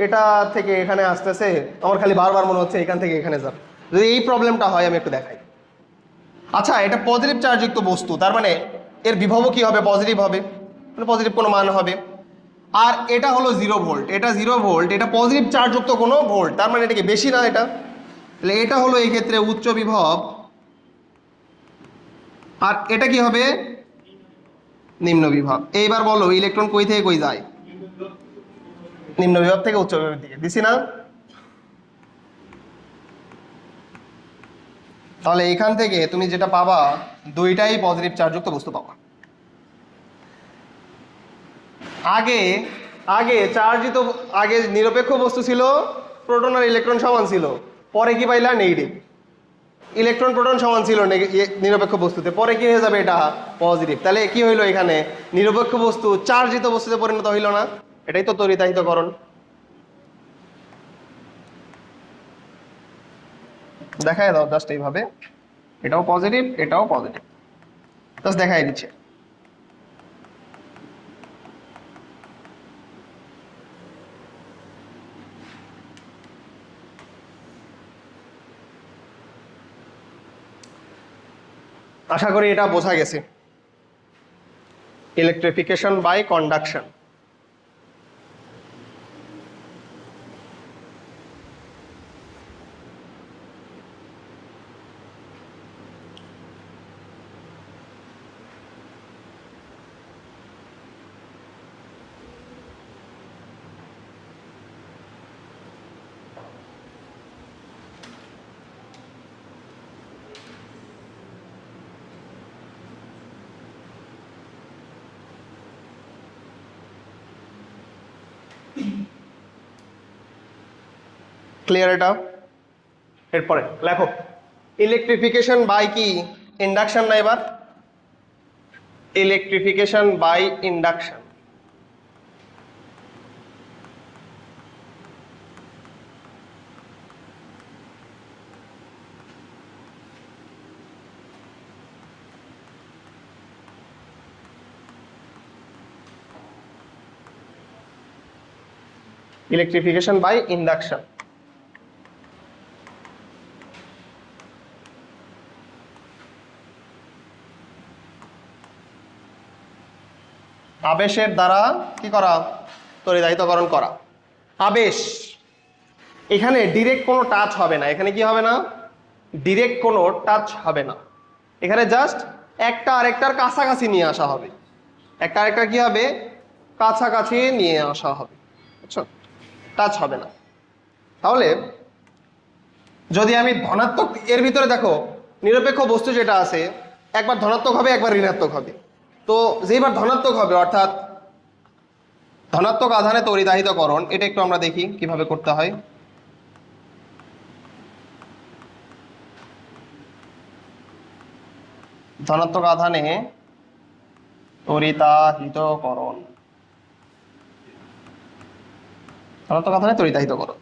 এটা থেকে এখানে আসতেছে, আমার খালি বারবার মনে হচ্ছে এখান থেকে এখানে যাবে, যদি এই প্রবলেমটা হয় আমি একটু দেখাই। আচ্ছা, এটা পজিটিভ চার্জযুক্ত বস্তু, তার মানে এর বিভবও কি হবে? পজিটিভ হবে, মানে পজিটিভ কোনো মান হবে। আর এটা হলো 0 ভোল্ট, এটা 0 ভোল্ট, এটা পজিটিভ চার্জযুক্ত কোনো ভোল্ট, তার মানে এটা কি বেশি না? এটা তাহলে এটা হলো এই ক্ষেত্রে উচ্চ বিভব, আর এটা কি হবে? নিম্ন বিভব। এইবার বলো ইলেকট্রন কই থেকে কই যায়? নিম্ন বিভব থেকে উচ্চ বিভবের দিকে দিছি না? তাহলে এখান থেকে তুমি যেটা পাবা, দুইটাই পজিটিভ চার্জযুক্ত বস্তু পাবা। আগে আগে চার্জিত, আগে নিরপেক্ষ বস্তু ছিল, প্রোটন আর ইলেকট্রন সমান ছিল, পরে কি পাইলা? নেগেটিভ। ইলেকট্রন প্রোটন সমান ছিল নিরপেক্ষ বস্তুতে, পরে কি হয়ে যাবে? এটা পজিটিভ। তাহলে কি হইলো? এখানে নিরপেক্ষ বস্তু চার্জিত বস্তুতে পরিণত হইল না? এটাই তো তড়িতাহিতকরণ। দেখাই দাও জাস্ট এইভাবে, এটাও পজিটিভ, এটাও পজিটিভ, জাস্ট দেখাই দিচ্ছে। আশা করি এটা বোঝা গেছে। Electrification by conduction. ক্লিয়ার এটা? এরপরে লেখো ইলেকট্রিফিকেশন বাই কি? ইন্ডাকশন না? এবার electrification by induction. Electrification by induction. আবেশের দ্বারা কি করা? তড়িদাহিতকরণ করা। আবেশ, এখানে ডিরেক্ট কোনো টাচ হবে না। এখানে কি হবে না? ডিরেক্ট কোনো টাচ হবে না। এখানে জাস্ট একটা আরেকটার কাছাকাছি নিয়ে আসা হবে। একটা আরেকটার কি হবে? কাছাকাছি নিয়ে আসা হবে, বুঝছো? টাচ হবে না। তাহলে যদি আমি ধনাত্মক, এর ভিতরে দেখো নিরপেক্ষ বস্তু যেটা আছে, একবার ধনাত্মক হবে, একবার ঋণাত্মক হবে। তো যেইবার ধনাত্মক হবে, অর্থাৎ ধনাত্মক আধানে তড়িদাহিতকরণ, এটা একটু আমরা দেখি কিভাবে করতে হয়। ধনাত্মক আধানে তড়িদাহিতকরণ, ধনাত্মক আধানে তড়িদাহিতকরণ।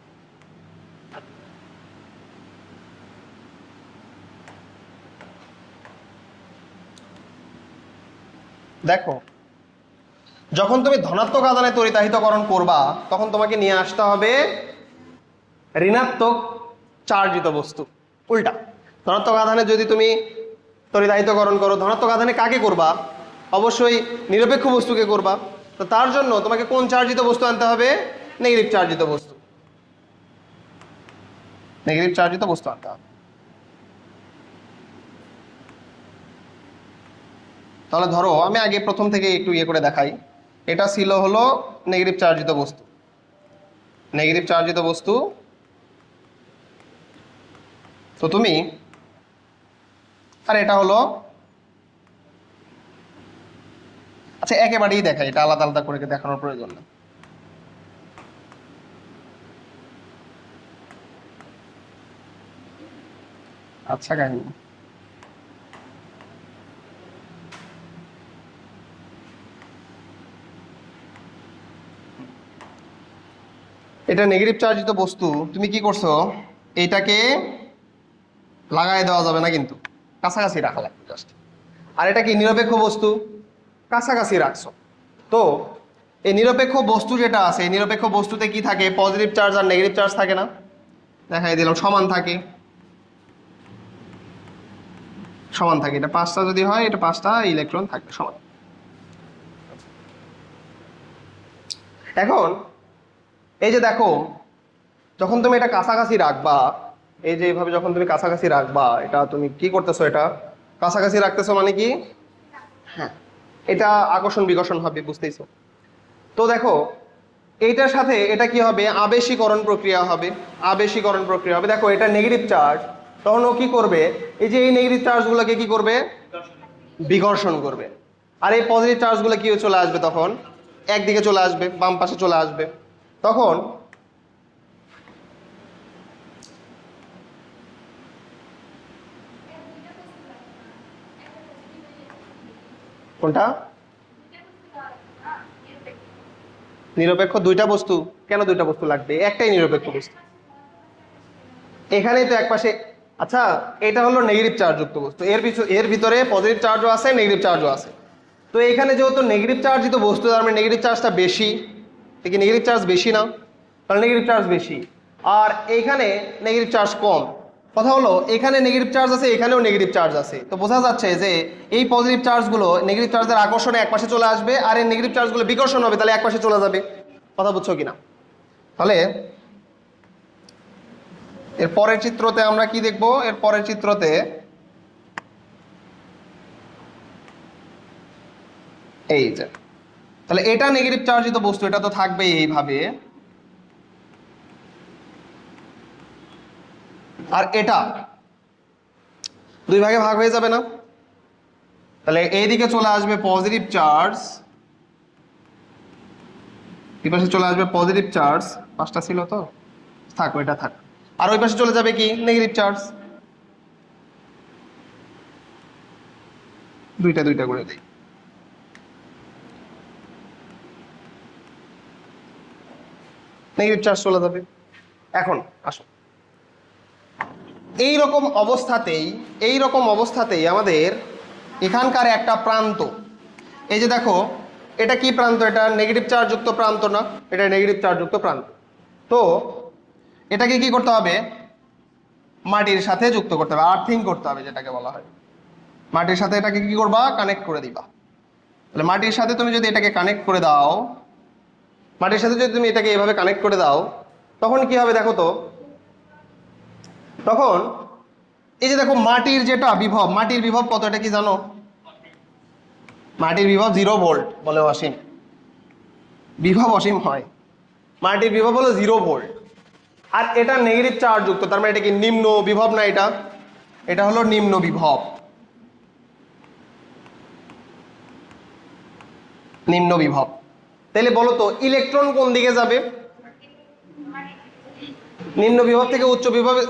দেখো, যখন তুমি ধনাত্মক আধানে তড়িদাহিতকরণ করবা তখন তোমাকে নিয়ে আসতে হবে ঋণাত্মক চার্জিত বস্তু। উল্টা, ধনাত্মক আধানে যদি তুমি তড়িদাহিতকরণ করো, ধনাত্মক আধানে কাকে করবা? অবশ্যই নিরপেক্ষ বস্তুকে করবা। তো তার জন্য তোমাকে কোন চার্জিত বস্তু আনতে হবে? নেগেটিভ চার্জিত বস্তু, নেগেটিভ চার্জিত বস্তু আনতে হবে। তাহলে ধরো আমি আগে প্রথম থেকে একটু ইয়ে করে দেখাই। এটা ছিল হলো নেগেটিভ চার্জিত বস্তু, নেগেটিভ চার্জিত বস্তু। তো তুমি, আর এটা হলো, আচ্ছা একেবারেই দেখাই, এটা আলাদা আলাদা করে দেখানোর প্রয়োজন না। আচ্ছা কাহিনী, এটা নেগেটিভ চার্জিত বস্তু। তুমি কি করছো, এইটাকে লাগাই দেওয়া যাবে না, কিন্তু কাছাকাছি রাখা লাগবে জাস্ট। আর এটা কি নিরপেক্ষ বস্তু, কাছাকাছি রাখছো। তো এই নিরপেক্ষ বস্তু যেটা আছে, এই নিরপেক্ষ বস্তুতে কি থাকে? পজিটিভ চার্জ আর নেগেটিভ চার্জ থাকে না? দেখাই দিলাম, সমান থাকে, সমান থাকে। এটা 5টা যদি হয়, এটা 5টা ইলেকট্রন থাকবে সমান। এখন এই যে দেখো, যখন তুমি এটা কাছাকাছি রাখবা, এই যে এইভাবে যখন তুমি কাছাকাছি রাখবা, এটা তুমি কি করতেছো? এটা কাছাকাছি রাখতেছো মানে কি? হ্যাঁ, এটা আকর্ষণ বিকর্ষণ হবে, বুঝতেইছো? তো দেখো, এইটার সাথে এটা কি হবে? আবেশীকরণ প্রক্রিয়া হবে, আবেশীকরণ প্রক্রিয়া হবে। দেখো এটা নেগেটিভ চার্জ, তখন ও কি করবে? এই যে এই নেগেটিভ চার্জগুলোকে কি করবে? বিকর্ষণ করবে। আর এই পজিটিভ চার্জগুলো কি চলে আসবে? তখন একদিকে চলে আসবে, বাম পাশে চলে আসবে। তখন কোনটা? নিরপেক্ষ দুইটা বস্তু? কেন দুইটা বস্তু লাগবে? একটাই নিরপেক্ষ বস্তু, এখানেই তো একপাশে। আচ্ছা, এটা হলো নেগেটিভ চার্জ যুক্ত বস্তু, এর ভিতরে পজিটিভ চার্জও আছে, নেগেটিভ চার্জও আছে। তো এখানে যেহেতু নেগেটিভ চার্জিত বস্তু, তার মানে নেগেটিভ চার্জটা বেশি। দেখি নেগেটিভ চার্জ বেশি না? তাহলে নেগেটিভ চার্জ বেশি, আর এইখানে নেগেটিভ চার্জ কম। কথা হলো এখানে নেগেটিভ চার্জ আছে, এখানেও নেগেটিভ চার্জ আছে। তো বোঝা যাচ্ছে যে এই পজিটিভ চার্জগুলো নেগেটিভ চার্জের আকর্ষণে একপাশে চলে আসবে, আর এই নেগেটিভ চার্জগুলো বিকর্ষণ হবে, তাহলে একপাশে চলে যাবে। কথা বুঝছো কিনা? তাহলে এর পরের চিত্রতে আমরা কি দেখব? এর পরের চিত্রতে এই যে, তাহলে এটা নেগেটিভ চার্জিত বস্তু, এটা তো থাকবেই এইভাবে। আর এটা দুই ভাগে ভাগ হয়ে যাবে না? তাহলে এইদিকে চলে আসবে পজিটিভ চার্জ, এই পাশে চলে আসবে পজিটিভ চার্জ। 5টা ছিল তো, থাক ওইটা থাক। আর ওই পাশে চলে যাবে কি? Negative charge. দুইটা দুইটা করে দেই। নেগেটিভ চার্জ চলে যাবে। এখন আসো, এই রকম অবস্থাতেই আমাদের এখানকার একটা প্রান্ত, এই যে দেখো, এটা কি প্রান্ত? এটা নেগেটিভ চার্জ যুক্ত প্রান্ত না? এটা নেগেটিভ চার্জ যুক্ত প্রান্ত। তো এটাকে কি করতে হবে? মাটির সাথে যুক্ত করতে হবে, আর্থিং করতে হবে যেটাকে বলা হয়। মাটির সাথে এটাকে কি করবা? কানেক্ট করে দিবা। তাহলে মাটির সাথে তুমি যদি এটাকে কানেক্ট করে দাও, মাটির সাথে যদি তুমি এটাকে এভাবে কানেক্ট করে দাও, তখন কি হবে দেখো তো? তখন এই যে দেখো, মাটির যেটা বিভব, মাটির বিভব কত এটা কি জানো? মাটির বিভব 0 ভোল্ট। বলে অসীম, বিভব অসীম হয়। মাটির বিভব হলো 0 ভোল্ট, আর এটা নেগেটিভ চার্জ যুক্ত, তার মানে এটা কি নিম্ন বিভব না? এটা হলো নিম্ন বিভব, নিম্ন বিভব। তাহলে বলো তো ইলেকট্রন কোন দিকে যাবে? নিম্ন বিভব থেকে উচ্চ বিভবে,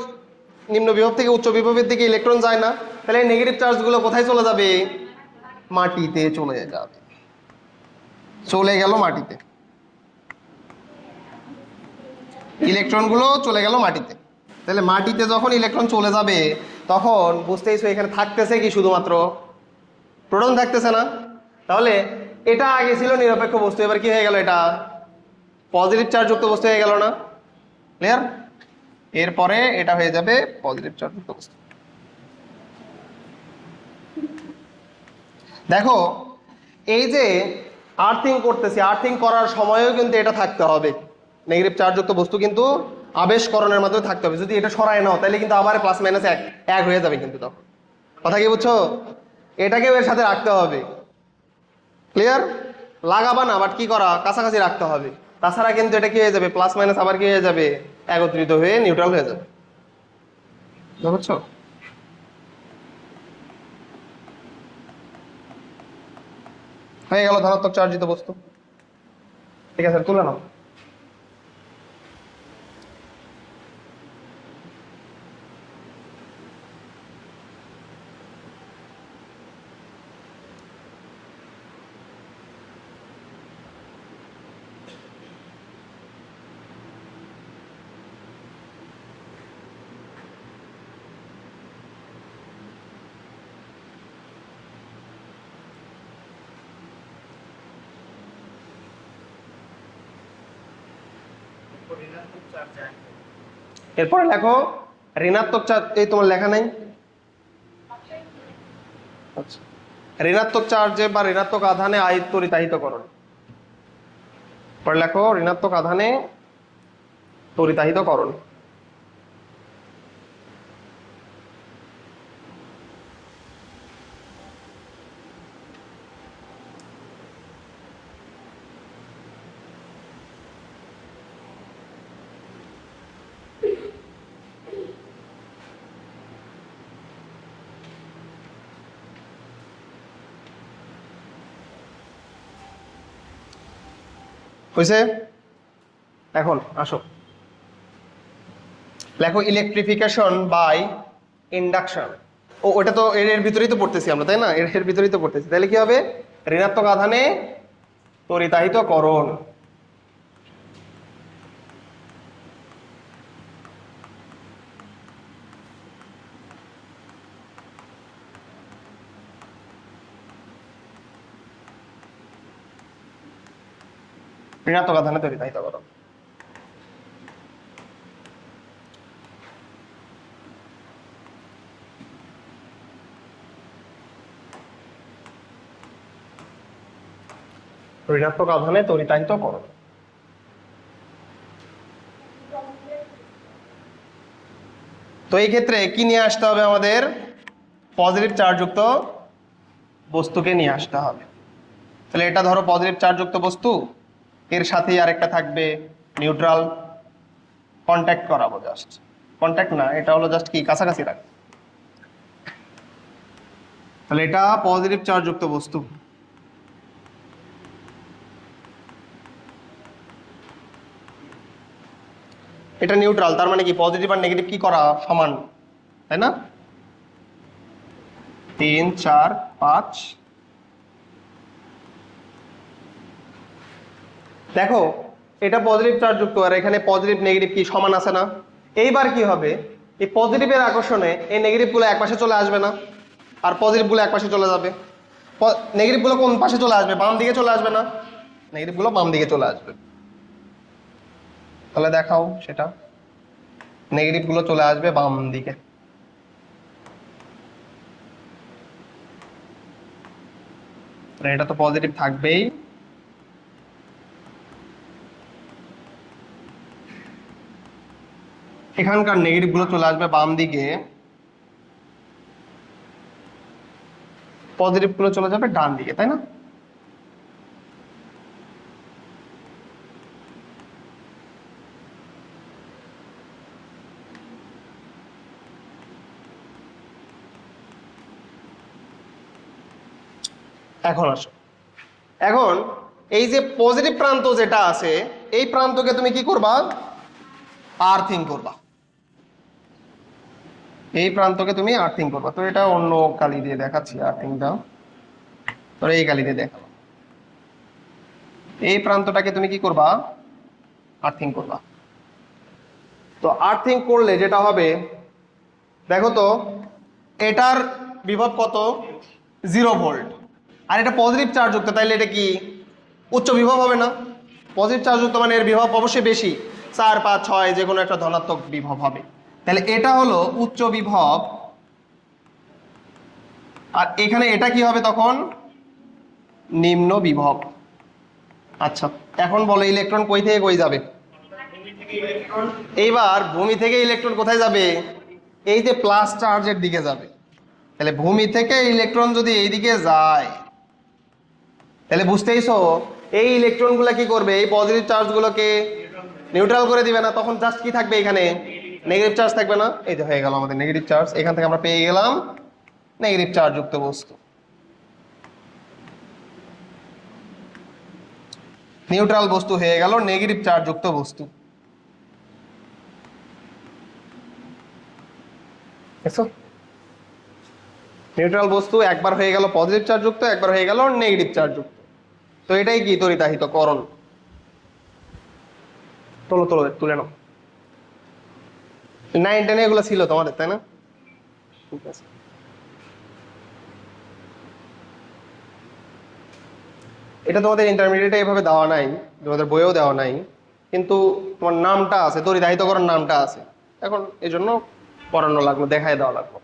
নিম্ন বিভব থেকে উচ্চ বিভবের দিকে ইলেকট্রন যায় না, তাহলে নেগেটিভ চার্জগুলো কোথায় চলে যাবে? মাটিতে চলে যাবে, চলে গেল মাটিতে, ইলেকট্রনগুলো চলে গেল মাটিতে। তাহলে মাটিতে যখন ইলেকট্রন চলে যাবে তখন বুঝতেইছো এখানে থাকতেছে কি শুধুমাত্র প্রোটন, থাকতেছে না। তাহলে এটা আগে ছিল নিরপেক্ষ বস্তু, এবার কি হয়ে গেল? এটা পজিটিভ চার্জযুক্ত বস্তু হয়ে গেল না? ক্লিয়ার? এরপরে এটা হয়ে যাবে পজিটিভ চার্জযুক্ত বস্তু। দেখো এই যে আর্থিং করতেছি, আর্থিং করার সময়ও কিন্তু এটা থাকতে হবে, নেগেটিভ চার্জযুক্ত বস্তু কিন্তু আবেশকরণের মাধ্যমে থাকতে হবে। যদি এটা সরায় নাও তাহলে কিন্তু আবার প্লাস মাইনাস এক এক হয়ে যাবে কিন্তু তখন। কথা কি বুঝছো? এটাকেও এর সাথে রাখতে হবে। ক্লিয়ার? লাগাবা না, বাট কি করা, কাছাকাছি রাখতে হবে, তাছাড়া কিন্তু এটা কি হয়ে যাবে, প্লাস মাইনাস আবার কি হয়ে যাবে, একত্রিত হয়ে নিউট্রাল হয়ে যাবে। বুঝছো? হয়ে গেল ধনাত্মক চার্জিত বস্তু। ঠিক আছে, তুলে নাও। এরপরে লেখো ঋণাত্মক চার্জ। এই তোমার লেখা নাই? আচ্ছা, ঋণাত্মক চার্জে বা ঋণাত্মক আধানে আয়িত তড়িতাহিতকরণ। পরে লেখো ঋণাত্মক আধানে তড়িতাহিতকরণ। হয়েছে? এখন আসো লেখো ইলেকট্রিফিকেশন বাই ইন্ডাকশন। ও ওটা তো এর ভিতরেই তো পড়তেছি আমরা, তাই না? এর ভিতরেই তো পড়তেছি। তাহলে কি হবে? ঋণাত্মক আধানে তড়িতাহিতকরণ। ঋণাত্মক আধানে তড়িতাহিতকরণ। ঋণাত্মক আধানে তড়িতাহিতকরণ। তো এই ক্ষেত্রে কি নিয়ে আসতে হবে আমাদের? পজিটিভ চার্জযুক্ত বস্তুকে নিয়ে আসতে হবে। তাহলে এটা ধরো পজিটিভ চার্জযুক্ত বস্তু, এর সাথেই আরেকটা থাকবে নিউট্রাল। কন্ট্যাক্ট করাবো, জাস্ট কন্ট্যাক্ট না, এটা হলো জাস্ট কি কাছাকাছি রাখবে। তাহলে এটা পজিটিভ চার্জযুক্ত বস্তু, এটা নিউট্রাল। তার মানে কি পজিটিভ আর নেগেটিভ কি করা সমান, তাই না? 3 4 5। দেখো এটা পজিটিভ চার্জযুক্ত আর এখানে পজিটিভ নেগেটিভ কি সমান আছে না? এইবার কি হবে, এই পজিটিভের আকর্ষণে এই নেগেটিভগুলো এক পাশে চলে আসবে না, আর পজিটিভগুলো এক পাশে চলে যাবে। নেগেটিভগুলো কোন পাশে চলে আসবে? বাম দিকে চলে আসবে না? নেগেটিভগুলো বাম দিকে চলে আসবে। তাহলে দেখাও সেটা, নেগেটিভগুলো চলে আসবে বাম দিকে। এটা তো পজিটিভ থাকবেই, এখানকার নেগেটিভ গুলো চলে আসবে বাম দিকে, পজিটিভ গুলো চলে যাবে ডান দিকে, তাই না? এখন আসো, এখন এই যে পজিটিভ প্রান্ত যেটা আছে এই প্রান্তকে তুমি কি করবা, আর্থিং করবা, এই প্রান্তকে তুমি আর্থিং করবা। তো এটা অন্য কালি দিয়ে দেখাচ্ছি, আর্থিংটা তোর এই কালি দিয়ে দেখাবো। এই প্রান্তটাকে তুমি কি করবা, আর্থিং করবা। তো আর্থিং করলে যেটা হবে দেখো তো, এটার বিভব কত, 0 ভোল্ট, আর এটা পজিটিভ চার্জ যুক্ত, তাইলে এটা কি উচ্চ বিভব হবে না? পজিটিভ চার্জ যুক্ত মানে এর বিভব অবশ্যই বেশি, 4, 5, 6 যে কোনো একটা ধনাত্মক বিভব হবে। তাহলে এটা হলো উচ্চ বিভব, আর এখানে এটা কি হবে তখন, নিম্ন বিভব। আচ্ছা, এখন বলো ইলেকট্রন কই থেকে কই যাবে? ভূমি থেকে ইলেকট্রন, এইবার ভূমি থেকে ইলেকট্রন কোথায় যাবে, এই যে প্লাস চার্জের দিকে যাবে। তাহলে ভূমি থেকে ইলেকট্রন যদি এইদিকে যায়, তাহলে বুঝতেইছো এই ইলেকট্রনগুলো কি করবে, এই পজিটিভ চার্জগুলোকে নিউট্রাল করে দিবে না, তখন জাস্ট কি থাকবে এখানে, নেগেটিভ চার্জ থাকবে না? এই যে হয়ে গেল আমাদের নেগেটিভ চার্জ, এখান থেকে আমরা পেয়ে গেলাম নেগেটিভ চার্জ যুক্ত বস্তু। নিউট্রাল বস্তু হয়ে গেল নেগেটিভ চার্জ যুক্ত বস্তু। নিউট্রাল বস্তু একবার হয়ে গেল পজিটিভ চার্জ যুক্ত, একবার হয়ে গেল নেগেটিভ চার্জ যুক্ত। তো এটাই কি তড়িতাহিতকরণ। তোলো তোলো তুলে নাও। 9, 10 এগুলো ছিল তোমাদের, তাই না? ঠিক আছে। এটা তোমাদের ইন্টারমিডিয়েটে এভাবে দেওয়া নাই, তোমাদের বইয়েও দেওয়া নাই, কিন্তু তোমার নামটা আছে, তড়িতাহিতকরণ নামটা আছে, এখন এই জন্য পড়ানো লাগলো, দেখাই দেওয়া লাগলো।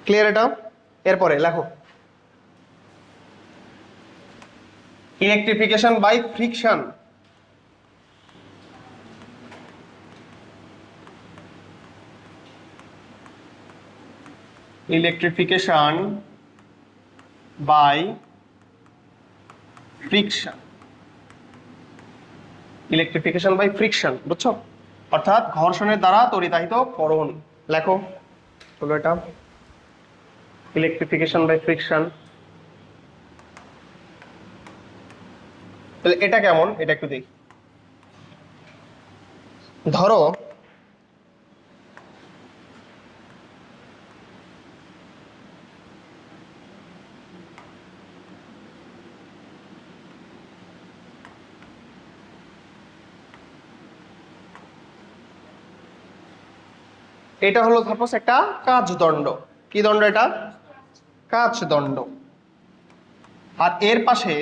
ক্লিয়ার এটা? এরপরে লেখো, electrification by friction. Electrification by friction, electrification by friction, বুঝছো? অর্থাৎ ঘর্ষণের দ্বারা তড়িতাহিতকরণ। লেখো হলো এটা, ইলেকট্রিফিকেশন বাই ফ্রিকশন। তাহলে এটা কেমন, এটা একটু দেখি। ধরো এটা হলো সাপোজ একটা কাচদণ্ড। কি দণ্ড এটা? কাচদণ্ড। আর এর পাশে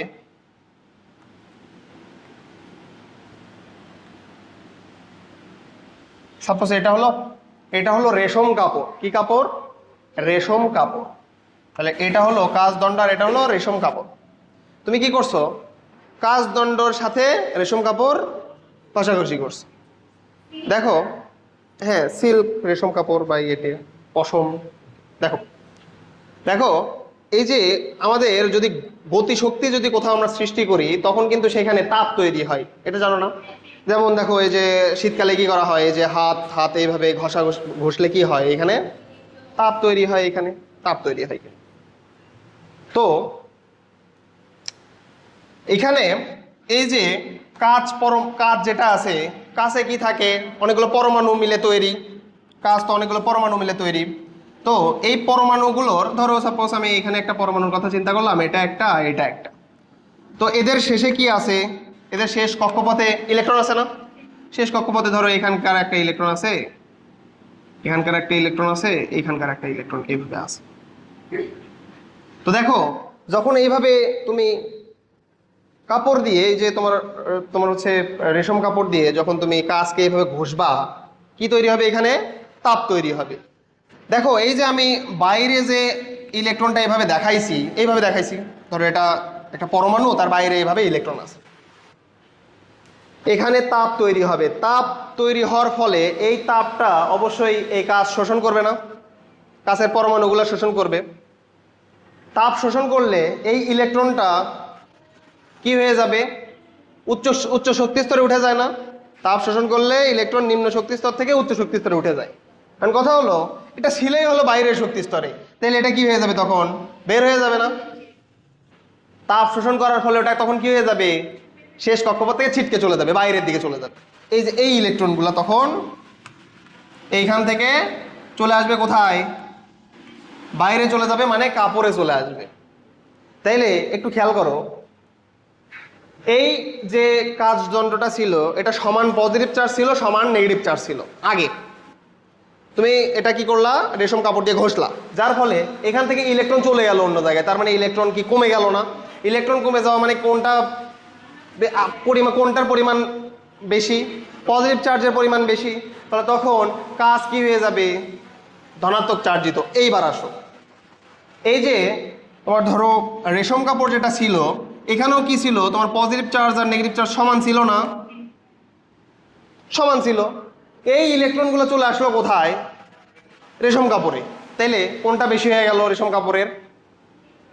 সাপোজ এটা হলো রেশম কাপড়। কি কাপড়? রেশম কাপড়। তাহলে এটা হলো কাচদণ্ড আর এটা হলো রেশম কাপড়। তুমি কি করছো, কাচদণ্ডর সাথে রেশম কাপড় ঘষাঘষি করছো। দেখো, হ্যাঁ সিল্ক রেশম কাপড় বা এটে পশম। দেখো দেখো এই যে আমাদের যদি গতিশক্তি যদি কোথাও আমরা সৃষ্টি করি তখন কিন্তু সেখানে তাপ তৈরি হয়, এটা জানো না? যেমন দেখো এই যে শীতকালে কি করা হয়, এই যে হাত এইভাবে ঘষলে কি হয়, এখানে তাপ তৈরি হয়, এখানে তাপ তৈরি হয়। তো এখানে এই যে কাঁচ যেটা আছে, কাঁচে কি থাকে, অনেকগুলো পরমাণু মিলে তৈরি। কাঁচ তো অনেকগুলো পরমাণু মিলে তৈরি। তো এই পরমাণুগুলোর, ধরো সাপোজ আমি এখানে একটা পরমাণুর কথা চিন্তা করলাম, এটা একটা, এটা একটা। তো এদের শেষে কি আছে, এদের শেষ কক্ষপথে ইলেকট্রন আছে না? শেষ কক্ষপথে ধরো এখানকার একটা ইলেকট্রন আছে, এখানকার একটা ইলেকট্রন আছে, এখানকার একটা ইলেকট্রন, এইভাবে আছে। তো দেখো যখন এইভাবে তুমি কাপড় দিয়ে, এই যে তোমার হচ্ছে রেশম কাপড় দিয়ে যখন তুমি কাঁচকে এইভাবে ঘষবা, কি তৈরি হবে, এখানে তাপ তৈরি হবে। দেখো এই যে আমি বাইরে যে ইলেকট্রনটা এইভাবে দেখাইছি, ধরো এটা একটা পরমাণু, তার বাইরে এইভাবে ইলেকট্রন আছে, এখানে তাপ তৈরি হবে। তাপ তৈরি হওয়ার ফলে এই তাপটা অবশ্যই এই কাঁচ শোষণ করবে না, কাঁচের পরমাণুগুলো শোষণ করবে। তাপ শোষণ করলে এই ইলেকট্রনটা কি হয়ে যাবে, উচ্চ শক্তি স্তরে উঠে যায় না? তাপ শোষণ করলে ইলেকট্রন নিম্ন শক্তি স্তর থেকে উচ্চ শক্তি স্তরে উঠে যায়। কারণ কথা হলো এটা ছিলেই হলো বাইরের শক্তি স্তরে, তাহলে এটা কি হয়ে যাবে, তখন বের হয়ে যাবে না? তাপ শোষণ করার ফলে ওটা তখন কি হয়ে যাবে, শেষ কক্ষপথ থেকে ছিটকে চলে যাবে, বাইরের দিকে চলে যাবে। এই যে এই ইলেকট্রনগুলো তখন এইখান থেকে চলে আসবে কোথায়, বাইরে চলে যাবে, মানে কাপড়ে চলে আসবে। তাইলে একটু খেয়াল করো, এই যে কাচদণ্ডটা ছিল এটা সমান পজিটিভ চার্জ ছিল, সমান নেগেটিভ চার্জ ছিল। আগে তুমি এটা কি করলা, রেশম কাপড় দিয়ে ঘষলা, যার ফলে এখান থেকে ইলেকট্রন চলে গেল অন্য জায়গায়। তার মানে ইলেকট্রন কি কমে গেল না? ইলেকট্রন কমে যাওয়া মানে কোনটার পরিমাণ বেশি, পজিটিভ চার্জের পরিমাণ বেশি। তাহলে তখন কাজ কি হয়ে যাবে, ধনাত্মক চার্জিত। এইবার আসো, এই যে তোমার ধরো রেশম কাপড় যেটা ছিল, এখানেও কি ছিল, তোমার পজিটিভ চার্জ আর নেগেটিভ চার্জ সমান ছিল না? সমান ছিল। এই ইলেকট্রনগুলো চলে আসলো কোথায়, রেশম কাপড়ে। তাইলে কোনটা বেশি হয়ে গেল, রেশম কাপড়ের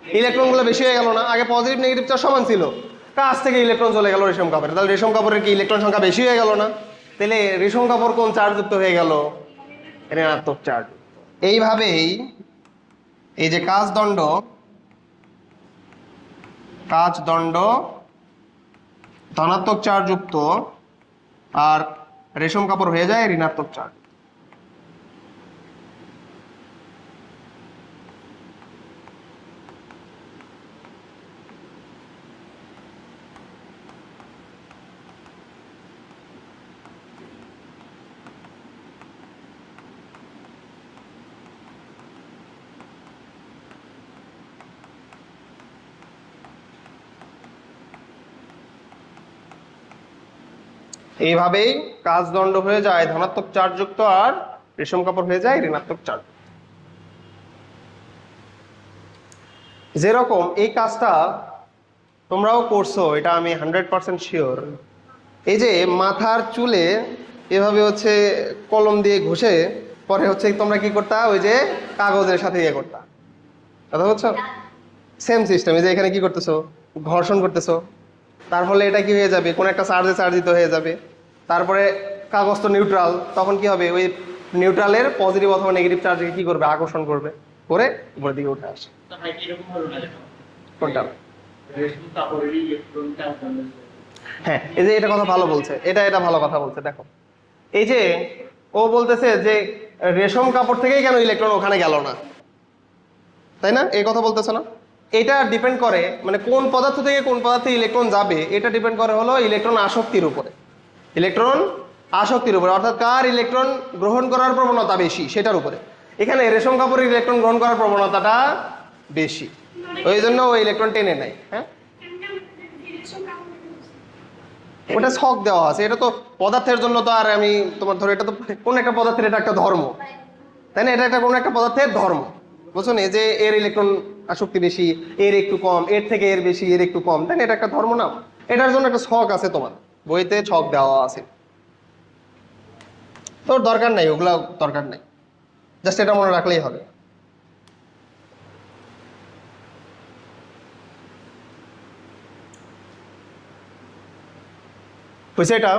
ইলেকট্রনগুলো বেশি হয়ে গেল না? আগে পজিটিভ নেগেটিভ চার্জ সমান ছিল, কাছ থেকে ইলেকট্রন চলে গেল রেশম কাপড়ে, তাহলে রেশম কাপড়ের কি ইলেকট্রন সংখ্যা বেশি হয়ে গেল না? তাহলে রেশম কাপড় কোন চার্জযুক্ত হয়ে গেল, ঋণাত্মক চার্জ। এইভাবেই এই যে কাচদণ্ড ধনাত্মক চার্জযুক্ত আর রেশম কাপড় হয়ে যায় ঋণাত্মক চার্জ। এইভাবেই কাচদণ্ড হয়ে যায় ধনাত্মক চার্জযুক্ত আর রেশম কাপড় হয়ে যায় ঋণাত্মক চার্জ। যেরকম এই কাজটা তোমরাও করছো, এটা আমি 100% শিওর। এই যে মাথার চুলে এভাবে হচ্ছে কলম দিয়ে ঘষে পরে হচ্ছে তোমরা কি করতা, ওই যে কাগজের সাথে ইয়ে করতা, কথা বলছো? Same system. এই যে এখানে কি করতেছো, ঘর্ষণ করতেছো, তার ফলে এটা কি হয়ে যাবে, কোন একটা চার্জে চার্জিত হয়ে যাবে। তারপরে কাগজ তো নিউট্রাল, তখন কি হবে, ওই নিউট্রালের পজিটিভ অথবা নেগেটিভ চার্জকে কি করবে, আকর্ষণ করবে, করে উপরের দিকে উঠে আসে। কোনটা? হ্যাঁ, এই যে এটা কথা ভালো বলছে, এটা ভালো কথা বলছে। দেখো এই যে ও বলতেছে যে রেশম কাপড় থেকেই কেন ইলেকট্রন ওখানে গেল না, তাই না? এই কথা বলতেছে না? এটা ডিপেন্ড করে, মানে কোন পদার্থ থেকে কোন পদার্থে ইলেকট্রন যাবে এটা ডিপেন্ড করে হলো ইলেকট্রন আসক্তির উপরে। ইলেকট্রন আসক্তির উপরে, অর্থাৎ কার ইলেকট্রন গ্রহণ করার প্রবণতা বেশি সেটার উপরে। এখানে রেশম কাপড়ের ইলেকট্রন গ্রহণ করার প্রবণতাটা বেশি, ওই জন্য ওই ইলেকট্রন টেনে নেয়। হ্যাঁ, ওটা ছক দেওয়া আছে, এটা তো পদার্থের জন্য তো। আর আমি তোমার ধরো এটা তো কোন একটা পদার্থের, এটা একটা ধর্ম, তাই না? এটা একটা কোন একটা পদার্থের ধর্ম, বুঝছো না? যে এর ইলেকট্রন আসক্তি বেশি, এর একটু কম, এর থেকে এর বেশি, এর একটু কম, তাই না? এটা একটা ধর্ম না? এটার জন্য একটা ছক আছে, তোমার বইতে ছক দেওয়া আছে। তোর দরকার নাই, ওগুলা দরকার নাই, জাস্ট এটা মনে রাখলেই হবে। বুঝছে এটা?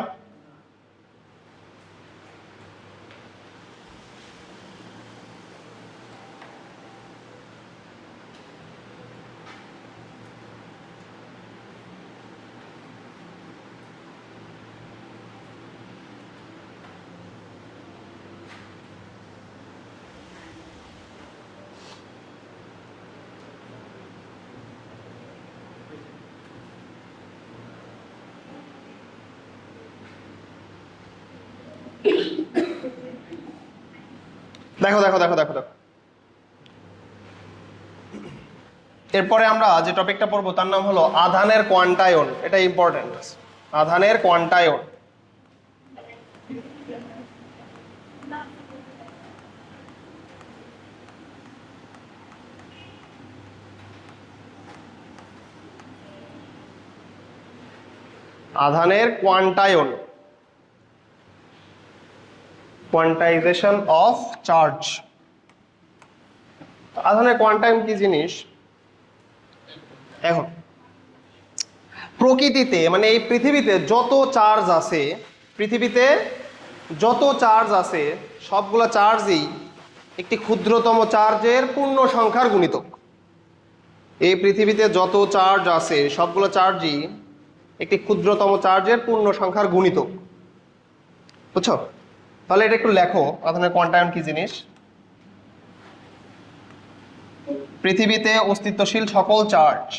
দেখো দেখো দেখো দেখো দেখো, এরপরে আমরা যে টপিকটা পড়বো তার নাম হলো আধানের কোয়ান্টায়ন। এটা ইম্পর্টেন্ট, আধানের কোয়ান্টায়ন। আধানের কোয়ান্টায়ন, কোয়ান্টাইজেশন অফ চার্জ। আধানের কোয়ান্টায়ন কি জিনিস? এখন প্রকৃতিতে, মানে এই পৃথিবীতে যত চার্জ আছে পৃথিবীতে যত চার্জ আছে সবগুলো চার্জই একটি ক্ষুদ্রতম চার্জের পূর্ণ সংখ্যার গুণিতক। এই পৃথিবীতে যত চার্জ আছে সবগুলো চার্জই একটি ক্ষুদ্রতম চার্জের পূর্ণ সংখ্যার গুণিতক। বুঝছো? তাহলে এটা একটু লেখো, আধানের কোয়ান্টায়ন কি জিনিস। পৃথিবীতে অস্তিত্বশীল সকল চার্জ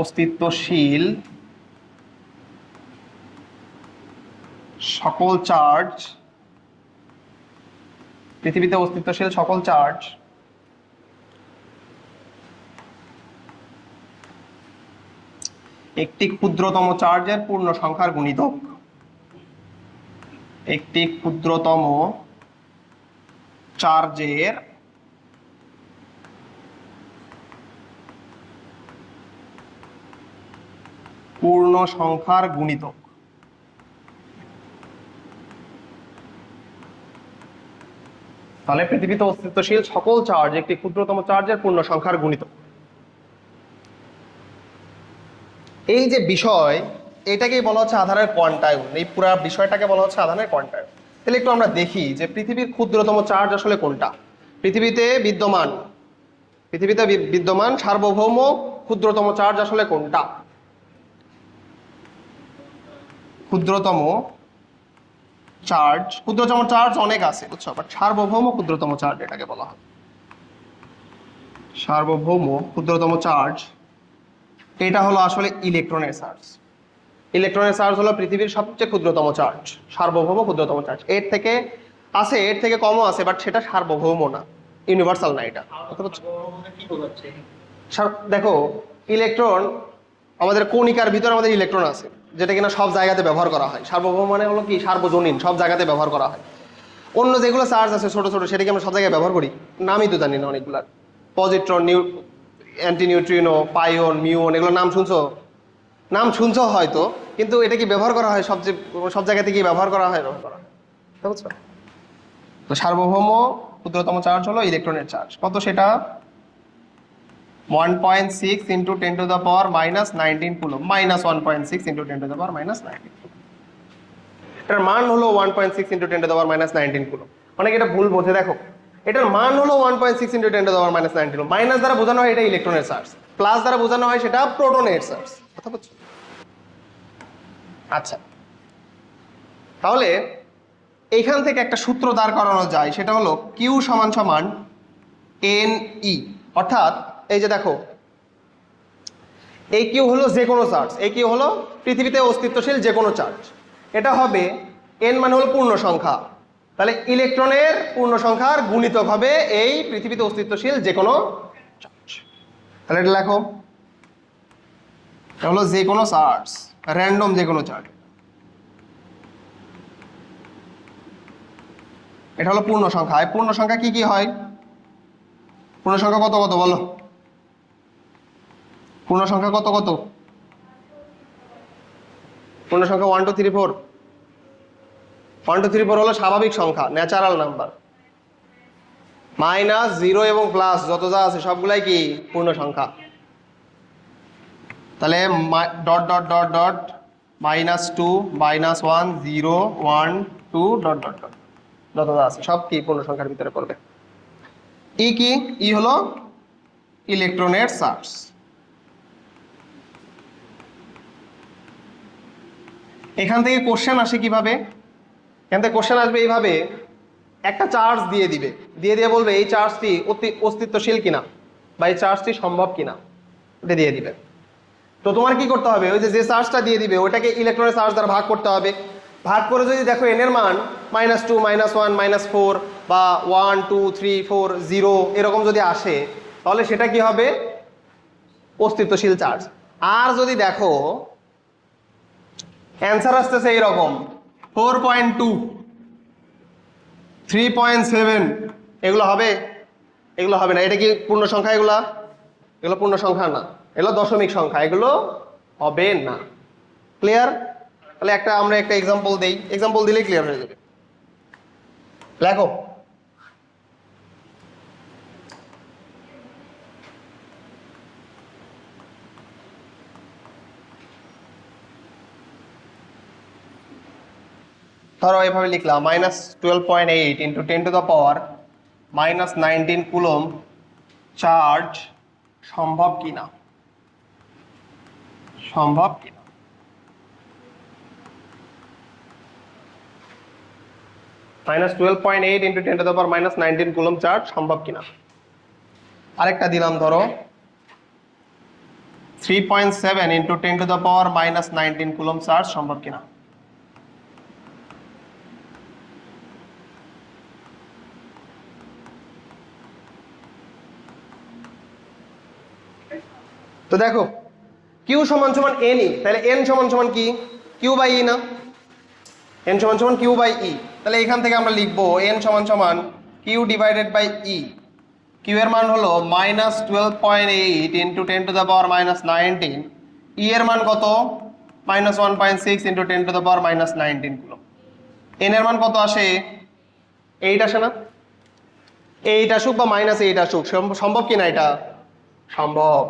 অস্তিত্বশীল সকল চার্জ পৃথিবীতে অস্তিত্বশীল সকল চার্জ একটি ক্ষুদ্রতম চার্জের পূর্ণ সংখ্যার গুণিতক। একটি ক্ষুদ্রতম চার্জের পূর্ণ সংখ্যার গুণিতক। তাহলে পৃথিবীতে অস্তিত্বশীল সকল চার্জ একটি ক্ষুদ্রতম চার্জের পূর্ণ সংখ্যার গুণিতক। এই যে বিষয়, এটাকেই বলা হচ্ছে আধানের কোয়ান্টায়ন। এই পুরো বিষয়টাকে বলা হচ্ছে আধানের কোয়ান্টায়ন। তাহলে একটু আমরা দেখি যে পৃথিবীর ক্ষুদ্রতম চার্জ আসলে কোনটা। পৃথিবীতে বিদ্যমান সার্বভৌম ক্ষুদ্রতম চার্জ আসলে কোনটা? ক্ষুদ্রতম চার্জ অনেক আছে, বুঝছো, বাট সার্বভৌম ক্ষুদ্রতম চার্জ এটাকে বলা হয়। সার্বভৌম ক্ষুদ্রতম চার্জ এটা হলো আসলে ইলেকট্রনের চার্জ। ইলেকট্রনের চার্জ হলো পৃথিবীর সবচেয়ে ক্ষুদ্রতম চার্জ, সার্বভৌম ক্ষুদ্রতম চার্জ। এর থেকে কমও আছে, বাট সেটা সার্বভৌম না, ইউনিভার্সাল না। এটা দেখো, ইলেকট্রন আমাদের কণিকার ভিতরে আমাদের ইলেকট্রন আছে, যেটা কিনা সব জায়গাতে ব্যবহার করা হয়। সার্বভৌম মানে হলো কি, সার্বজনীন, সব জায়গাতে ব্যবহার করা হয়। অন্য যেগুলো চার্জ আছে ছোট ছোট, সেটাকে আমরা সব জায়গায় ব্যবহার করি, নামই তো জানি না অনেকগুলা। পজিট্রন, অ্যান্টি নিউট্রিনো, পাইওন, মিউন, এগুলো নাম শুনছো হয়তো, কিন্তু এটা কি ব্যবহার করা হয় সব জায়গাতে কি ব্যবহার করা হয়? বুঝছো? তো সার্বভৌম ক্ষুদ্রতম চার্জ হলো ইলেকট্রনের চার্জ। কত সেটা? 1.6 × 10⁻⁻19 কুলম্ব, -1.6 × 10⁻⁻19। এটার মান হলো 1.6 × 10⁻⁻19 কুলম্ব। অনেকে এটা ভুল বোঝে। দেখো, এটার মান হলো 1.6 × 10⁻⁻19 কুলম্ব। মাইনাস দ্বারা বোঝানো হয় এটা ইলেকট্রনের চার্জ, প্লাস দ্বারা বোঝানো হয় সেটা প্রোটনের চার্জ। কথা বুঝছো? আচ্ছা, তাহলে এইখান থেকে একটা সূত্র দাঁড় করানো যায়, সেটা হলো Q = NE। অর্থাৎ এই যে দেখো, এই কিউ হলো যে কোনো চার্জ, এই কিউ হলো পৃথিবীতে অস্তিত্বশীল যে কোনো চার্জ। এটা হবে এন মানে হলো পূর্ণ সংখ্যা, তাহলে ইলেকট্রনের পূর্ণ সংখ্যার গুণিতক হবে এই পৃথিবীতে অস্তিত্বশীল যে কোনো চার্জ। তাহলে এটা লেখো, এটা হলো যে কোনো চার্জ, র্যান্ডম যে কোনো চার্জ। এটা হলো পূর্ণ সংখ্যা। এই পূর্ণ সংখ্যা কি কি হয়? পূর্ণ সংখ্যা কত কত বলো? পূর্ণ সংখ্যা কত কত? পূর্ণ সংখ্যা 1 2 3 4। 1 2 3 4 হলো স্বাভাবিক সংখ্যা, ন্যাচারাল নাম্বার। মাইনাস, জিরো এবং প্লাস যত যা আছে সবগুলাই কি পূর্ণ সংখ্যা। তাহলে dot dot dot dot -2, -1, 0, 1, 2 dot dot dot যত যা আছে সব কি পূর্ণ সংখ্যার ভিতরে পড়বে। ই কি? ই হলো ইলেকট্রনের চার্জ। এখান থেকে কোশ্চেন আসে কিভাবে? এখান থেকে কোশ্চেন আসবে এইভাবে, একটা চার্জ দিয়ে দিয়ে বলবে এই চার্জটি অস্তিত্বশীল কিনা বা এই চার্জটি সম্ভব কিনা, ওটা দিয়ে দিবে। তো তোমার কি করতে হবে, ওই যে চার্জটা দিয়ে দিবে ওটাকে ইলেকট্রনের চার্জ দ্বারা ভাগ করতে হবে। ভাগ করে যদি দেখো এন এর মান -2, -1, -4 বা 1 2 3 4 0 এরকম যদি আসে, তাহলে সেটা কি হবে? অস্তিত্বশীল চার্জ। আর যদি দেখো অ্যান্সার আসতেছে এইরকম 4.2, 3.7, এগুলো হবে? এগুলো হবে না। এটা কি পূর্ণ সংখ্যা? এগুলো পূর্ণ সংখ্যা না, এগুলো দশমিক সংখ্যা, এগুলো হবে না। ক্লিয়ার? তাহলে আমরা একটা এক্সাম্পল দেই, এক্সাম্পল দিলেই ক্লিয়ার হয়ে যাবে। লেখো, ধরো এভাবে লিখলাম -12.8 ইন্টু 10⁻⁻19 কুলম চার্জ সম্ভব কিনা, সম্ভব কিনা। -12.8 ইন্টু 10⁻⁻19 কুলম চার্জ সম্ভব কিনা। আরেকটা দিলাম ধরো 3.7 ইন্টু 10⁻⁻19 কুলম চার্জ সম্ভব কিনা। তো দেখো কিউ সমান সমান এন ই, তাহলে এন সমান সমান কি কিউ বাই ই না, এন সমান সমান কিউ বাই ই। তাহলে এখান থেকে আমরা লিখবো এন সমান সমান Q divided by E. Q এর মান হলো -12.8 ইন্টু 10⁻⁻19, ই এর মান কত -1.6 ইন্টু 10⁻⁻19 কুলম। এন এর মান কত আসে 8 আসে না, 8 আসুক বা -8 আসুক সম্ভব কিনা, এটা সম্ভব।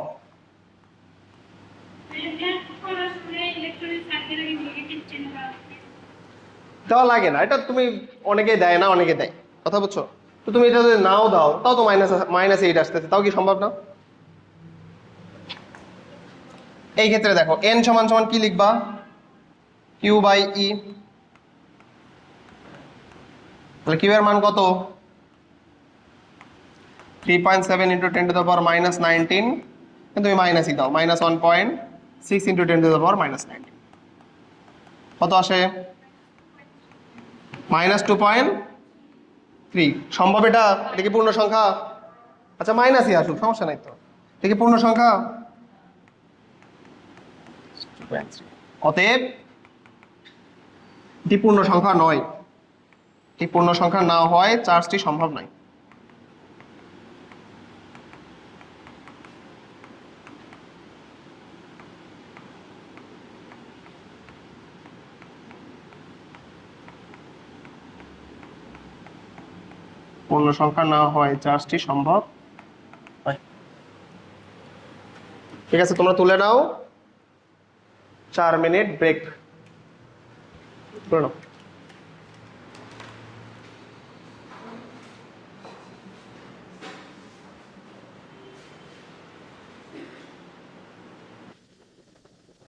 দেওয়া লাগে না, এটা তুমি অনেকে দেয় না, অনেকে দেয়, কথা বুঝছো। তো তুমি এটা যদি নাও দাও তাও তো -8 আসতেছে, তাও কি সম্ভব না। এই ক্ষেত্রে দেখো এন সমান সমান কি লিখবা কিউ বাই ই। তাহলে কিউ এর মান কত 3.7 ইন্টু 10⁻⁻19, তুমি মাইনাসই দাও -1.6 ইন্টু 10⁻⁻19 কত আসে -2.3। সম্ভব এটা, এটা কি পূর্ণ সংখ্যা? আচ্ছা মাইনাসই আসুক, সমস্যা নাই তো, এটা কি পূর্ণ সংখ্যা? অতএব এটি পূর্ণ সংখ্যা নয়, এটি পূর্ণ সংখ্যা না হয় চার্জটি সম্ভব নয়। পূর্ণ সংখ্যা না হয় চার্জটি সম্ভব নয়। ঠিক আছে, তোমরা তুলে নাও, 4 মিনিট ব্রেক করে নাও।